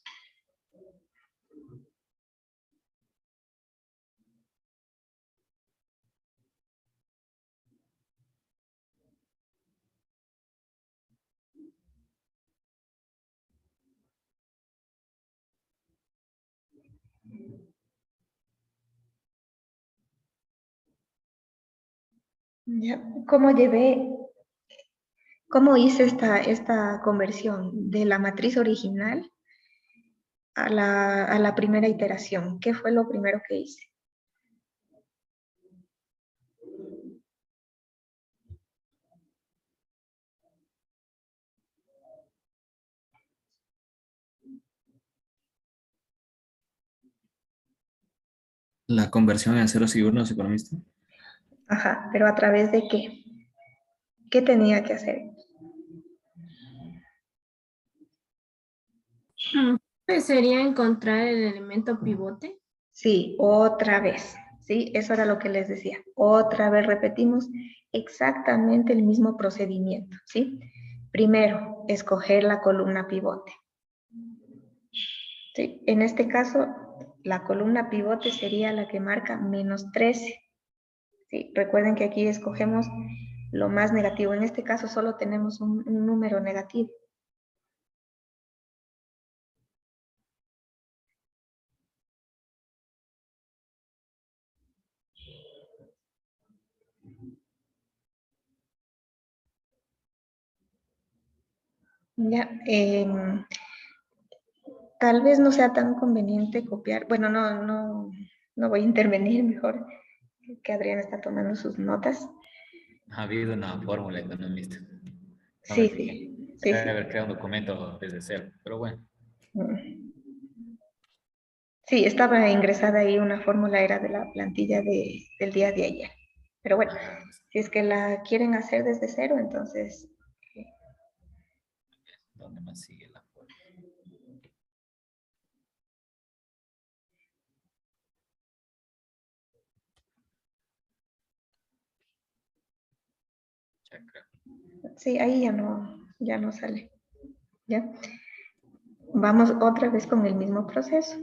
Ya, ¿cómo hice esta conversión de la matriz original a la primera iteración? ¿Qué fue lo primero que hice? La conversión en ceros y unos, economista. Ajá, pero ¿a través de qué? ¿Qué tenía que hacer? Pues sería encontrar el elemento pivote. Sí, otra vez. Sí, eso era lo que les decía. Otra vez repetimos exactamente el mismo procedimiento. ¿Sí? Primero, escoger la columna pivote. ¿Sí? En este caso, la columna pivote sería la que marca menos 13. ¿Sí? Recuerden que aquí escogemos lo más negativo. En este caso solo tenemos un número negativo. Ya, tal vez no sea tan conveniente copiar. Bueno, no voy a intervenir, mejor que Adrián está tomando sus notas. Ha habido una fórmula economista. No me Sí, fijé. sí, sí, Debe sí. haber creado un documento desde cero, pero bueno. Mm. Sí, estaba ingresada ahí una fórmula, era de la plantilla del día de ayer. Pero bueno, Ah, si es que la quieren hacer desde cero, entonces, ¿dónde más sigue la fórmula? Chakra. sí, ahí ya no sale. ¿Ya? Vamos otra vez con el mismo proceso.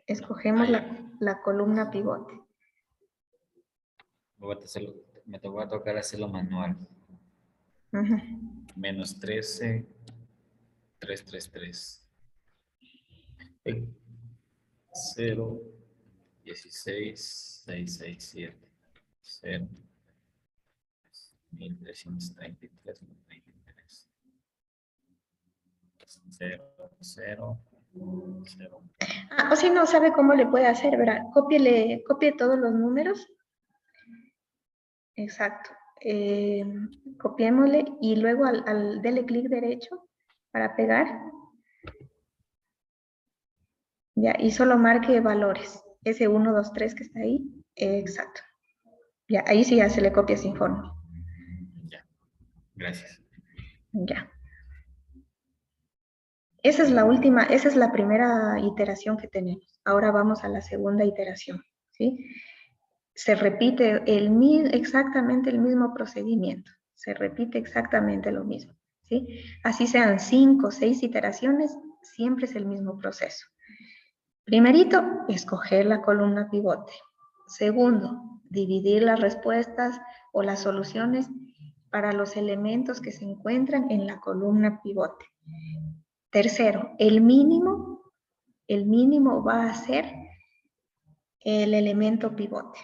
Escogemos Ya. la columna pivote. Me va a tocar hacerlo manual. Ujú. Menos 13, 333. 0, 16, 667. 0, 1333, 23. 0, 0, 0. Ah, o si no sabe cómo le puede hacer, ¿verdad? Copie todos los números. Exacto. Copiémosle y luego dele clic derecho para pegar. Ya, y solo marque valores. Ese 1, 2, 3 que está ahí. Exacto. Ya, ahí sí ya se le copia sin forma. Ya, gracias. Ya. Esa es la última, esa es la primera iteración que tenemos. Ahora vamos a la segunda iteración, ¿sí? Se repite exactamente el mismo procedimiento. Se repite exactamente lo mismo, ¿sí? Así sean 5 o 6 iteraciones, siempre es el mismo proceso. Primerito, escoger la columna pivote. Segundo, dividir las respuestas o las soluciones para los elementos que se encuentran en la columna pivote. Tercero, el mínimo va a ser el elemento pivote.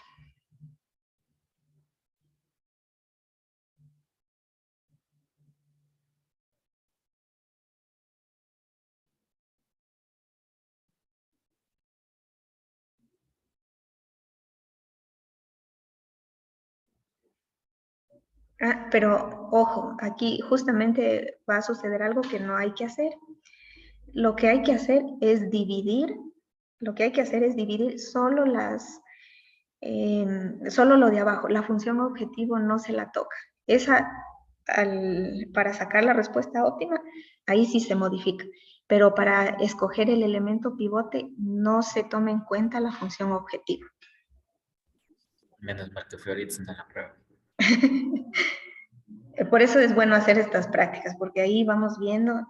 Ah, pero ojo, aquí justamente va a suceder algo que no hay que hacer. Lo que hay que hacer es dividir, solo solo lo de abajo. La función objetivo no se la toca. Esa, para sacar la respuesta óptima, ahí sí se modifica. Pero para escoger el elemento pivote no se toma en cuenta la función objetivo. Menos mal que fui ahorita en la prueba. Por eso es bueno hacer estas prácticas, porque ahí vamos viendo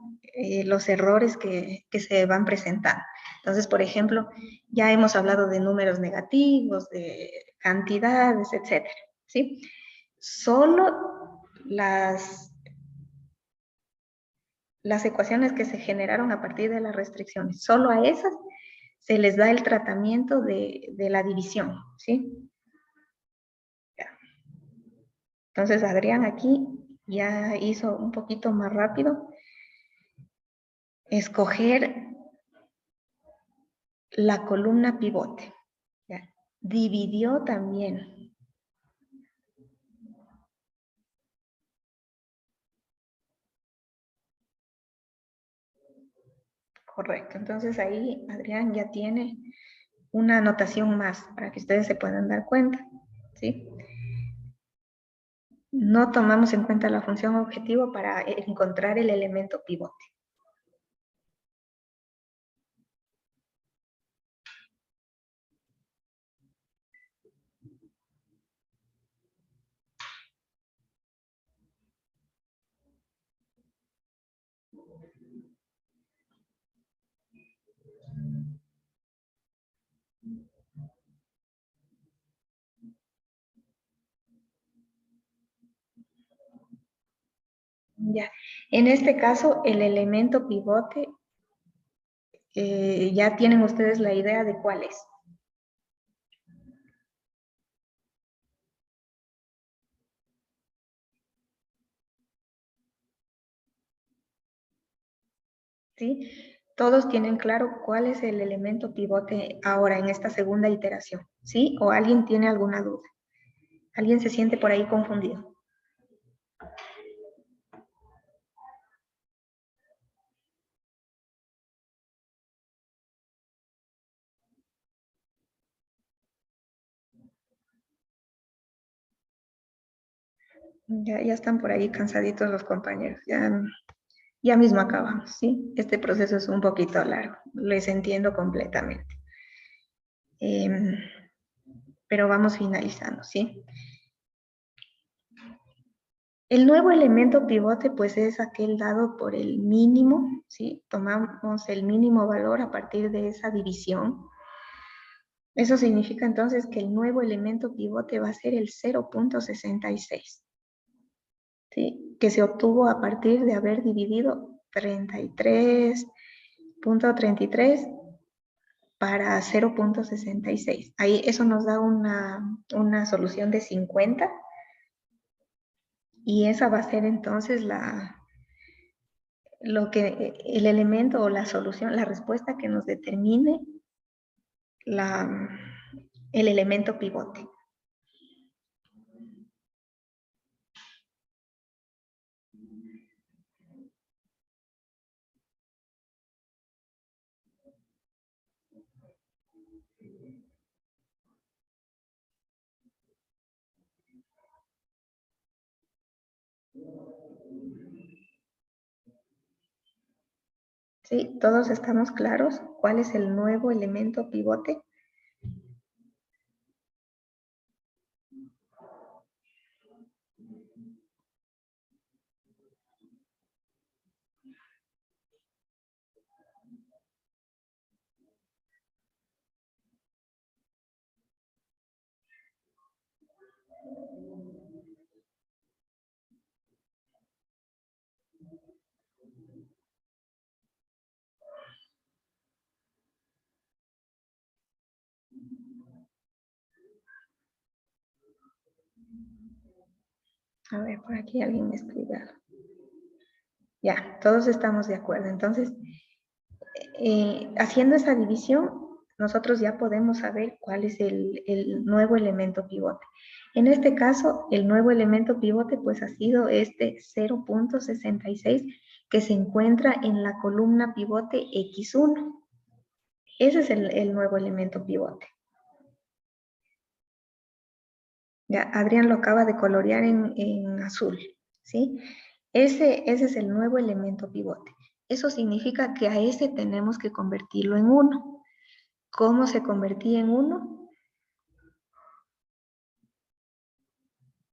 los errores que se van presentando. Entonces, por ejemplo, ya hemos hablado de números negativos, de cantidades, etcétera, ¿sí? Solo las ecuaciones que se generaron a partir de las restricciones, solo a esas se les da el tratamiento de la división, ¿sí? Entonces, Adrián aquí ya hizo un poquito más rápido. Escoger la columna pivote. ¿Ya? Dividió también. Correcto. Entonces ahí Adrián ya tiene una anotación más para que ustedes se puedan dar cuenta. ¿Sí? No tomamos en cuenta la función objetivo para encontrar el elemento pivote. Ya. En este caso, el elemento pivote, ya tienen ustedes la idea de cuál es. ¿Sí? Todos tienen claro cuál es el elemento pivote ahora en esta segunda iteración, ¿sí? ¿O alguien tiene alguna duda? ¿Alguien se siente por ahí confundido? Ya están por ahí cansaditos los compañeros, ya mismo acabamos, ¿sí? Este proceso es un poquito largo, les entiendo completamente. Pero vamos finalizando, ¿sí? El nuevo elemento pivote, pues, es aquel dado por el mínimo, ¿sí? Tomamos el mínimo valor a partir de esa división. Eso significa entonces que el nuevo elemento pivote va a ser el 0.66, ¿sí? Que se obtuvo a partir de haber dividido 33.33 para 0.66. Ahí eso nos da una solución de 50. Y esa va a ser entonces el elemento o la solución, la respuesta que nos determine el elemento pivote. ¿Sí? ¿Todos estamos claros cuál es el nuevo elemento pivote? A ver, por aquí alguien me escribe algo. Ya, todos estamos de acuerdo. Entonces, haciendo esa división, nosotros ya podemos saber cuál es el nuevo elemento pivote. En este caso, el nuevo elemento pivote pues ha sido este 0.66 que se encuentra en la columna pivote X1. Ese es el nuevo elemento pivote. Ya, Adrián lo acaba de colorear en azul, ¿sí? Ese es el nuevo elemento pivote. Eso significa que a ese tenemos que convertirlo en 1. ¿Cómo se convertía en 1?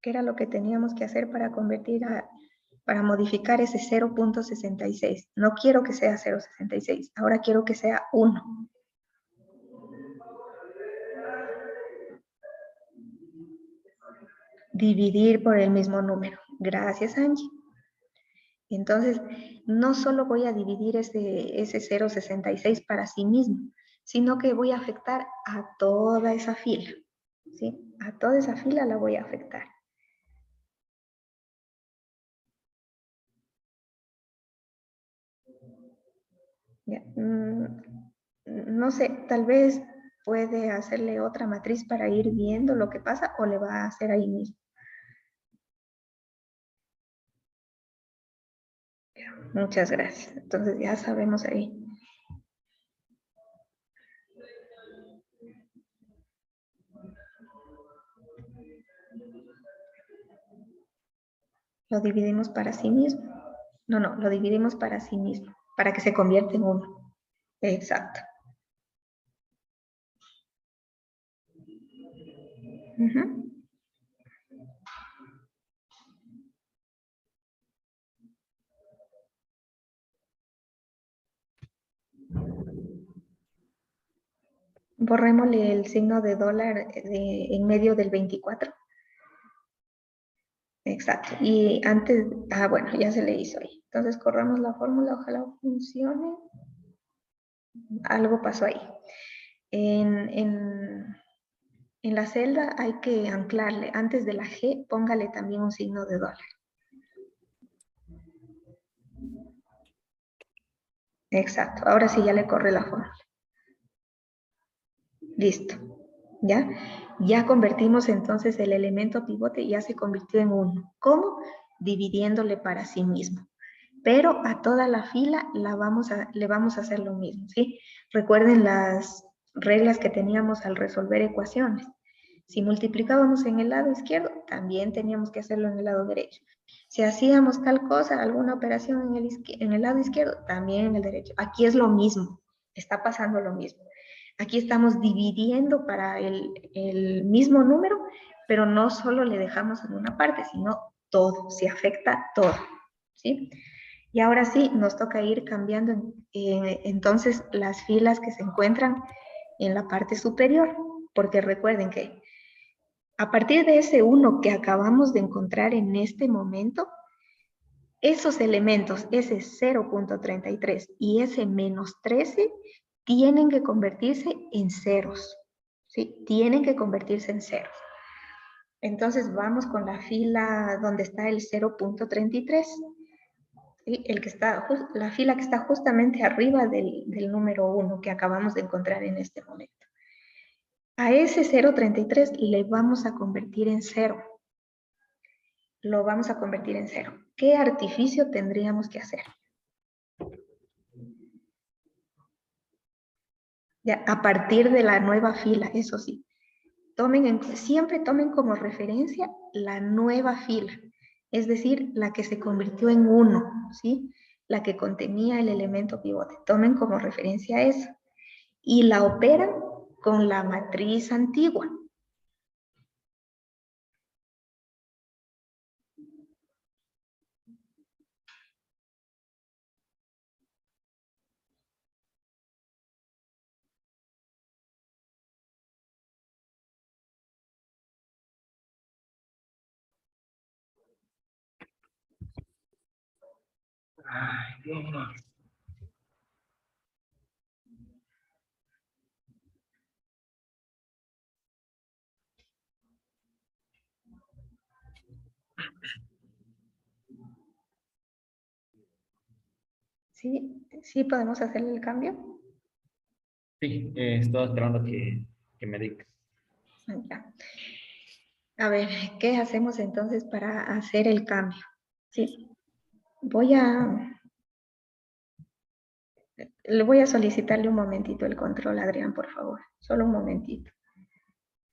¿Qué era lo que teníamos que hacer para para modificar ese 0.66? No quiero que sea 0.66, ahora quiero que sea 1. Dividir por el mismo número. Gracias, Angie. Entonces, no solo voy a dividir ese 0.66 para sí mismo, sino que voy a afectar a toda esa fila, ¿sí? A toda esa fila la voy a afectar. Ya, no sé, tal vez puede hacerle otra matriz para ir viendo lo que pasa o le va a hacer ahí mismo. Muchas gracias. Entonces ya sabemos ahí. Lo dividimos para sí mismo. No, lo dividimos para sí mismo, para que se convierta en 1. Exacto. Ujú. Borrémosle el signo de dólar en medio del 24. Exacto. Exacto. Y antes, bueno, ya se le hizo ahí. Entonces corramos la fórmula, ojalá funcione. Algo pasó ahí. En la celda hay que anclarle, antes de la G, póngale también un signo de dólar. Exacto. Ahora sí ya le corre la fórmula. Listo. ¿Ya? Ya convertimos entonces el elemento pivote, ya se convirtió en 1. ¿Cómo? Dividiéndole para sí mismo. Pero a toda la fila le vamos a hacer lo mismo, ¿sí? Recuerden las reglas que teníamos al resolver ecuaciones. Si multiplicábamos en el lado izquierdo, también teníamos que hacerlo en el lado derecho. Si hacíamos tal cosa, alguna operación en el lado izquierdo, también en el derecho. Aquí es lo mismo, está pasando lo mismo. Aquí estamos dividiendo para el mismo número, pero no solo le dejamos en una parte, sino todo, se afecta todo, ¿sí? Y ahora sí, nos toca ir cambiando entonces las filas que se encuentran en la parte superior, porque recuerden que a partir de ese 1 que acabamos de encontrar en este momento, esos elementos, ese 0.33 y ese menos 13, tienen que convertirse en ceros, ¿sí? Tienen que convertirse en ceros. Entonces vamos con la fila donde está el 0.33. La fila que está justamente arriba del número 1 que acabamos de encontrar en este momento. A ese 0.33 le vamos a convertir en 0. Lo vamos a convertir en 0. ¿Qué artificio tendríamos que hacer? Ya, a partir de la nueva fila, eso sí. Siempre tomen como referencia la nueva fila, es decir, la que se convirtió en 1, ¿sí? La que contenía el elemento pivote. Tomen como referencia eso. Y la operan con la matriz antigua. ¿Sí? ¿Sí podemos hacerle el cambio? Sí, estaba esperando que me diga. Ya. A ver, ¿qué hacemos entonces para hacer el cambio? Sí, le voy a solicitarle un momentito el control, Adrián, por favor. Solo un momentito.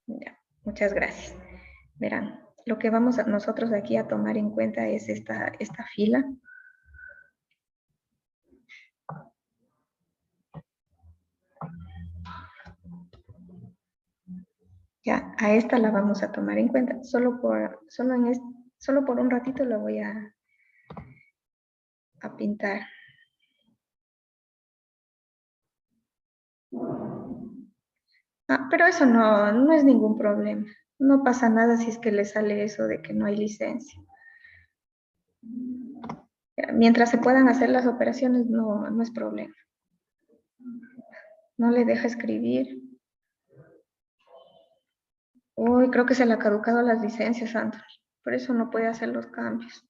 Ya, muchas gracias. Verán, lo que vamos nosotros aquí a tomar en cuenta es esta fila. Ya, a esta la vamos a tomar en cuenta. Solo por un ratito lo voy a pintar. Pero eso no es ningún problema. No pasa nada si es que le sale eso de que no hay licencia. Mientras se puedan hacer las operaciones, no es problema. No le deja escribir. Uy, creo que se le ha caducado las licencias, Anthony. Por eso no puede hacer los cambios.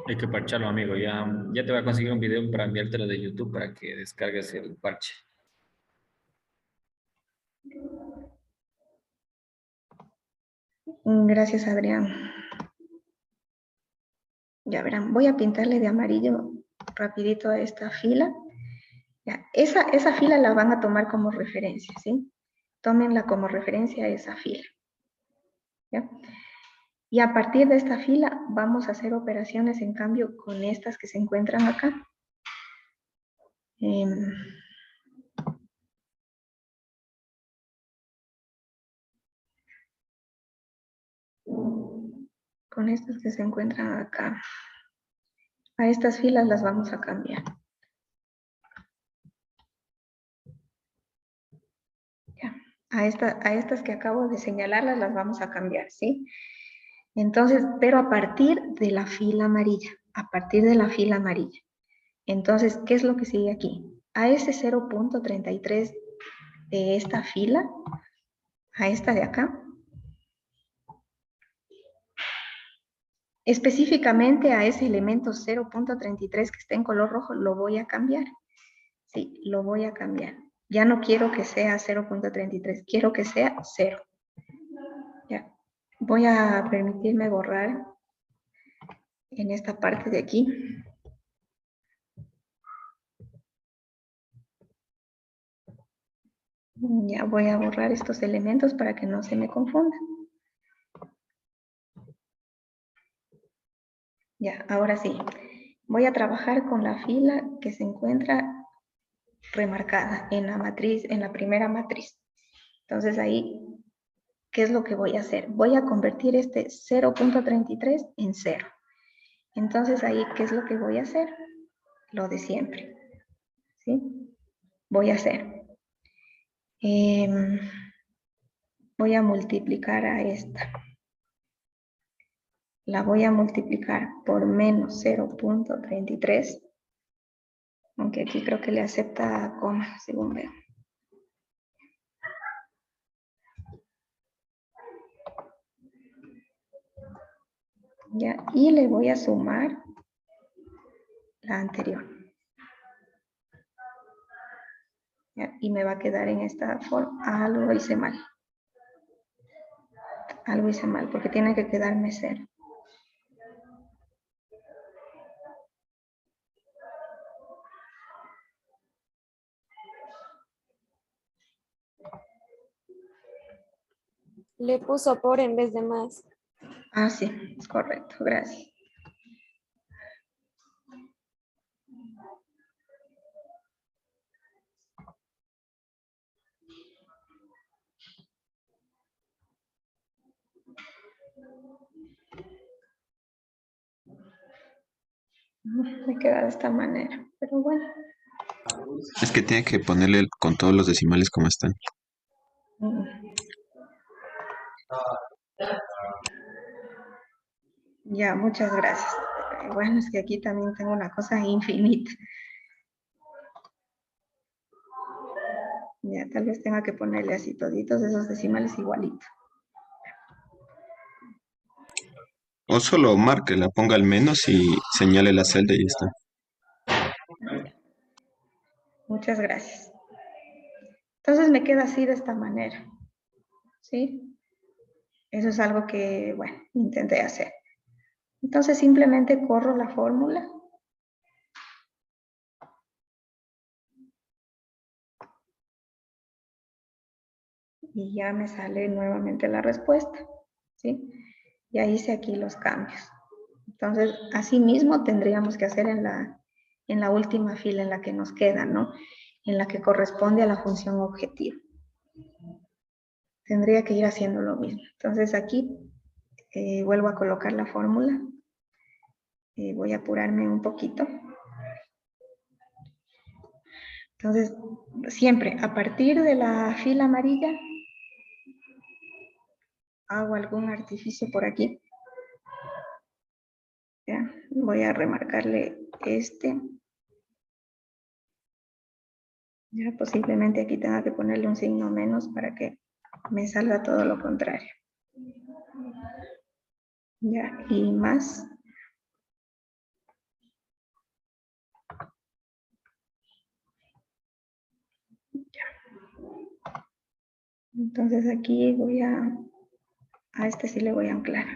Hay que parcharlo, amigo. Ya te voy a conseguir un video para enviártelo de YouTube para que descargues el parche. Gracias, Adrián. Ya verán, voy a pintarle de amarillo rapidito a esta fila. Ya, esa fila la van a tomar como referencia, ¿sí? Tómenla como referencia a esa fila. ¿Ya? Y a partir de esta fila vamos a hacer operaciones en cambio con estas que se encuentran acá. Con estas que se encuentran acá. A estas filas las vamos a cambiar. Ya. A estas que acabo de señalarlas las vamos a cambiar, ¿sí? Entonces, pero a partir de la fila amarilla, a partir de la fila amarilla. Entonces, ¿qué es lo que sigue aquí? A ese 0.33 de esta fila, a esta de acá, específicamente a ese elemento 0.33 que está en color rojo, lo voy a cambiar. Sí, lo voy a cambiar. Ya no quiero que sea 0.33, quiero que sea 0. Ya. Voy a permitirme borrar en esta parte de aquí. Ya voy a borrar estos elementos para que no se me confundan. Ya, ahora sí. Voy a trabajar con la fila que se encuentra remarcada en la matriz, en la primera matriz. Entonces ahí, ¿qué es lo que voy a hacer? Voy a convertir este 0.33 en 0. Entonces ahí, ¿qué es lo que voy a hacer? Lo de siempre. ¿Sí? Voy a hacer. Voy a multiplicar a esta. La voy a multiplicar por menos 0.33. Aunque aquí creo que le acepta coma, según veo. Ya, y le voy a sumar la anterior. Ya, y me va a quedar en esta forma. Algo hice mal. Algo hice mal, porque tiene que quedarme 0. Le puso por en vez de más. Ah, sí, es correcto, gracias. Me queda de esta manera, pero bueno. Es que tiene que ponerle con todos los decimales como están. Mm. Ya, muchas gracias. Bueno, es que aquí también tengo una cosa infinita. Ya, tal vez tenga que ponerle así toditos esos decimales igualitos. O solo márquela, ponga al menos y señale la celda y ya está. Ya. Muchas gracias. Entonces me queda así de esta manera. ¿Sí? Eso es algo que, bueno, intenté hacer. Entonces simplemente corro la fórmula. Y ya me sale nuevamente la respuesta. ¿Sí? Ya hice aquí los cambios. Entonces, así mismo tendríamos que hacer en la última fila en la que nos queda, ¿no? En la que corresponde a la función objetivo. Tendría que ir haciendo lo mismo. Entonces aquí vuelvo a colocar la fórmula. Voy a apurarme un poquito. Entonces, siempre a partir de la fila amarilla, hago algún artificio por aquí. ¿Ya? Voy a remarcarle este. Ya posiblemente aquí tenga que ponerle un signo menos para que me salga todo lo contrario. Ya, y más. Entonces aquí voy a este sí le voy a anclar.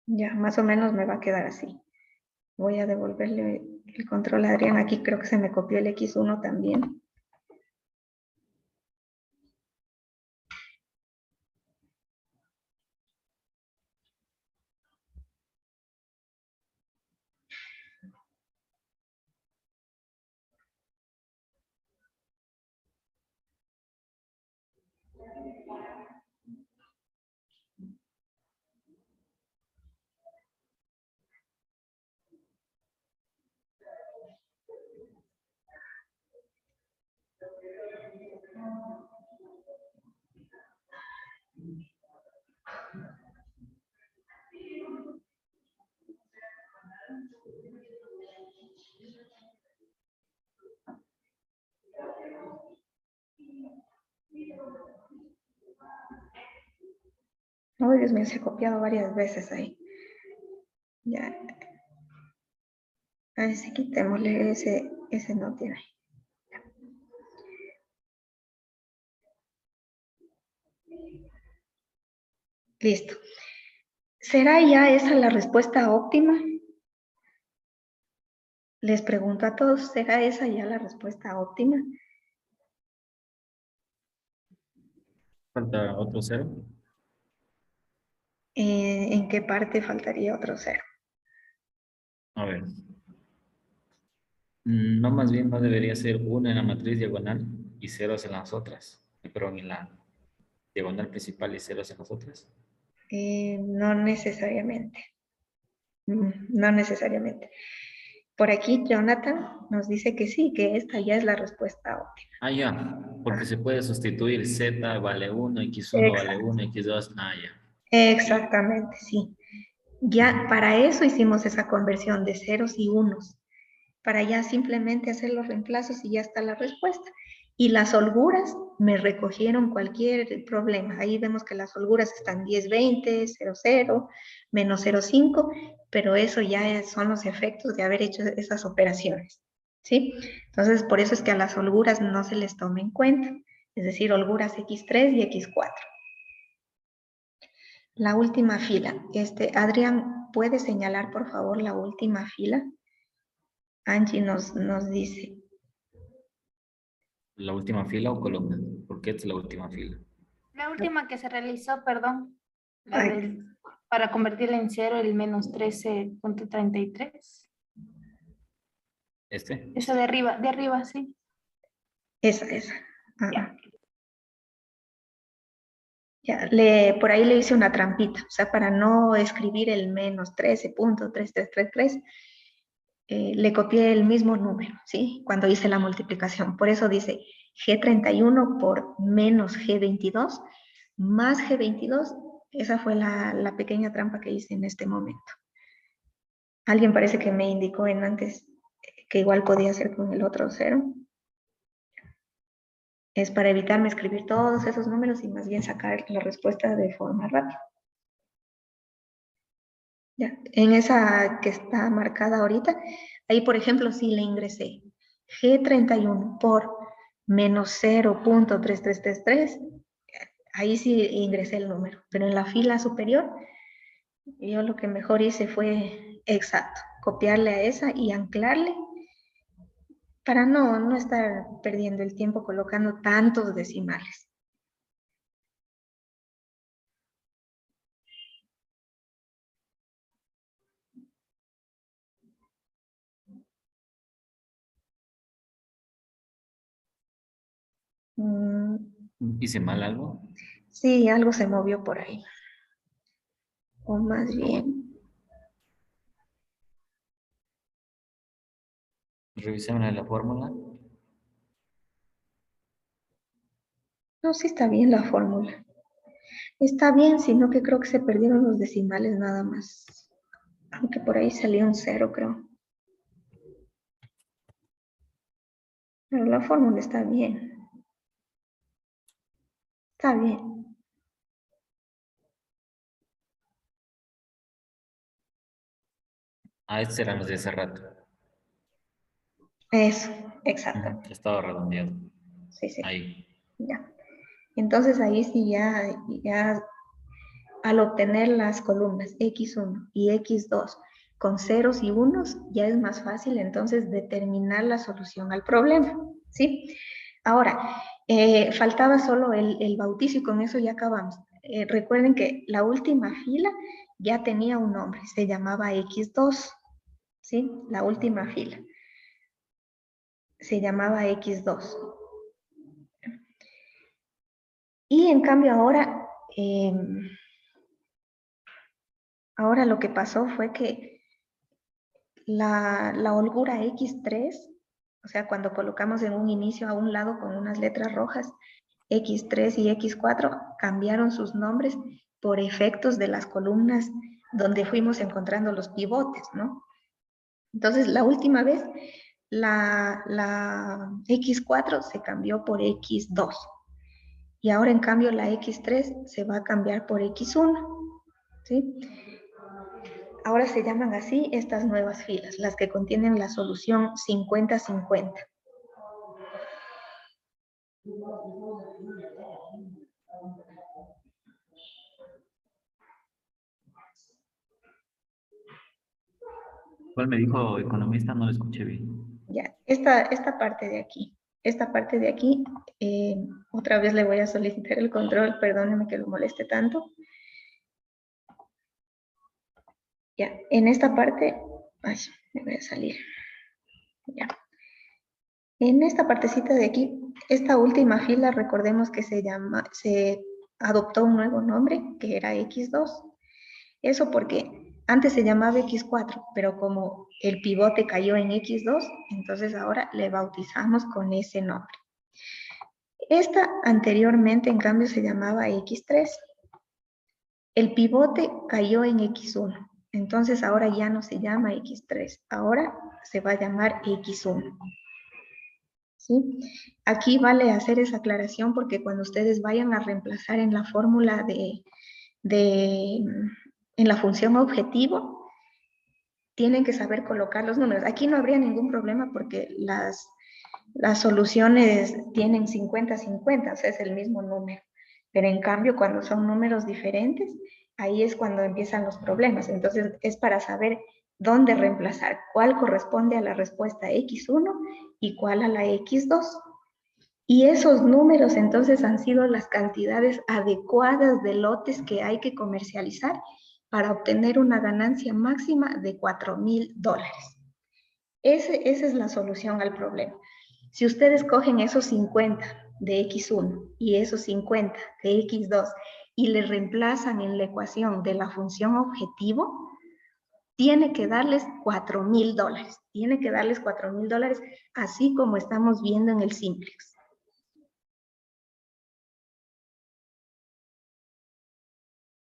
Ya, más o menos me va a quedar así. Voy a devolverle el control a Adrián. Aquí creo que se me copió el X1 también. Oh, Dios mío, se ha copiado varias veces ahí. Ya. A ver si quitémosle ese no tiene. Listo. ¿Será ya esa la respuesta óptima? Les pregunto a todos, ¿será esa ya la respuesta óptima? Falta otro cero. ¿En qué parte faltaría otro cero? A ver. No, más bien no debería ser 1 en la matriz diagonal y ceros en las otras. Perdón, en la diagonal principal y ceros en las otras. No necesariamente. No necesariamente. Por aquí Jonathan nos dice que sí, que esta ya es la respuesta óptima. Ah, ya. Porque se puede sustituir z vale 1, x1 vale Exacto. 1, x2. Ah, ya. Exactamente, sí. Ya para eso hicimos esa conversión de ceros y unos, para ya simplemente hacer los reemplazos y ya está la respuesta. Y las holguras me recogieron cualquier problema. Ahí vemos que las holguras están 10, 20, 0, 0, menos 0,5, pero eso ya son los efectos de haber hecho esas operaciones, ¿sí? Entonces, por eso es que a las holguras no se les toma en cuenta, es decir, holguras x3 y x4. La última fila. Adrián, ¿puede señalar, por favor, la última fila? Angie nos dice. ¿La última fila o columna? ¿Por qué es la última fila? La última que se realizó, perdón, la Ay, para convertirla en cero, el menos 13,33. ¿Este? Esa de arriba, sí. esa. Ya. Ya, por ahí le hice una trampita, o sea, para no escribir el menos 13.3333, le copié el mismo número, ¿sí? Cuando hice la multiplicación. Por eso dice G31 por menos G22 más G22. Esa fue la pequeña trampa que hice en este momento. Alguien parece que me indicó en antes que igual podía hacer con el otro cero. Es para evitarme escribir todos esos números y más bien sacar la respuesta de forma rápida. Ya, en esa que está marcada ahorita, ahí por ejemplo sí le ingresé G31 por menos 0.3333, ahí sí ingresé el número, pero en la fila superior yo lo que mejor hice fue exacto, copiarle a esa y anclarle para no estar perdiendo el tiempo colocando tantos decimales. ¿Hice mal algo? Sí, algo se movió por ahí. O más bien, Revisemos la fórmula. no, sí está bien la fórmula. Está bien, sino que creo que se perdieron los decimales nada más. Aunque por ahí salió un 0, creo. Pero la fórmula está bien. Está bien. Ah, estos eran los de hace rato. Eso, exacto. Estaba redondeado. Sí, sí. Ahí. Ya. Entonces ahí sí ya al obtener las columnas X1 y X2 con ceros y unos, ya es más fácil entonces determinar la solución al problema, ¿sí? Ahora, faltaba solo el bautizo y con eso ya acabamos. Recuerden que la última fila ya tenía un nombre, se llamaba X2, ¿sí? La última fila se llamaba X2. Y en cambio ahora lo que pasó fue que la holgura X3, o sea, cuando colocamos en un inicio a un lado con unas letras rojas, X3 y X4 cambiaron sus nombres por efectos de las columnas donde fuimos encontrando los pivotes, ¿no? Entonces, la última vez, la X4 se cambió por X2 Y ahora en cambio la X3 se va a cambiar por X1, ¿sí? Ahora se llaman así estas nuevas filas, las que contienen la solución 50-50. ¿Cuál me dijo economista? No lo escuché bien. Ya, esta parte de aquí. Esta parte de aquí, otra vez le voy a solicitar el control, perdóneme que lo moleste tanto. Ya, en esta parte, ay, me voy a salir. Ya. En esta partecita de aquí, esta última fila, recordemos que se adoptó un nuevo nombre, que era X2. Eso porque antes se llamaba X4, pero como el pivote cayó en X2, entonces ahora le bautizamos con ese nombre. Esta anteriormente, en cambio, se llamaba X3. El pivote cayó en X1, entonces ahora ya no se llama X3, ahora se va a llamar X1. ¿Sí? Aquí vale hacer esa aclaración porque cuando ustedes vayan a reemplazar en la fórmula en la función objetivo, tienen que saber colocar los números. Aquí no habría ningún problema porque las soluciones tienen 50-50, o sea, es el mismo número. Pero en cambio, cuando son números diferentes, ahí es cuando empiezan los problemas. Entonces, es para saber dónde reemplazar, cuál corresponde a la respuesta X1 y cuál a la X2. Y esos números entonces han sido las cantidades adecuadas de lotes que hay que comercializar para obtener una ganancia máxima de $4,000. Esa es la solución al problema. Si ustedes cogen esos 50 de X1 y esos 50 de X2 y le reemplazan en la ecuación de la función objetivo, tiene que darles $4,000. Tiene que darles $4,000, así como estamos viendo en el simplex.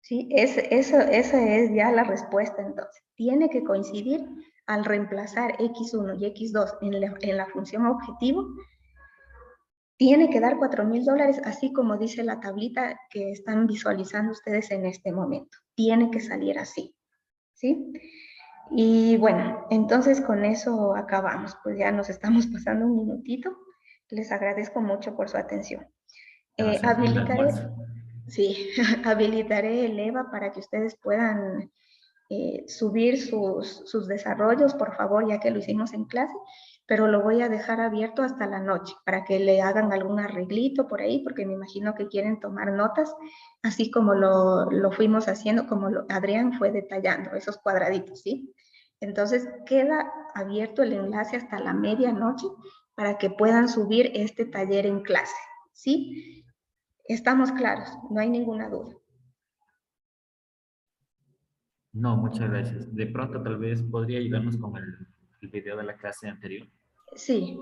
¿Sí? Esa es ya la respuesta entonces. Tiene que coincidir al reemplazar X1 y X2 en la función objetivo. Tiene que dar $4,000, así como dice la tablita que están visualizando ustedes en este momento. Tiene que salir así, ¿sí? Y bueno, entonces con eso acabamos. Pues ya nos estamos pasando un minutito. Les agradezco mucho por su atención. Sí, habilitaré el EVA para que ustedes puedan subir sus desarrollos, por favor, ya que lo hicimos en clase, pero lo voy a dejar abierto hasta la noche para que le hagan algún arreglito por ahí, porque me imagino que quieren tomar notas, así como lo fuimos haciendo, como Adrián fue detallando esos cuadraditos, ¿sí? Entonces queda abierto el enlace hasta la medianoche para que puedan subir este taller en clase, ¿sí? Estamos claros, no hay ninguna duda. No, muchas gracias. De pronto tal vez podría ayudarnos con el video de la clase anterior. Sí,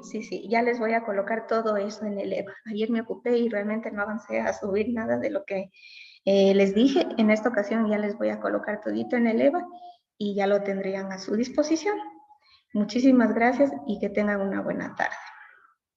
ya les voy a colocar todo eso en el EVA. Ayer me ocupé y realmente no avancé a subir nada de lo que les dije. En esta ocasión ya les voy a colocar todito en el EVA y ya lo tendrían a su disposición. Muchísimas gracias y que tengan una buena tarde.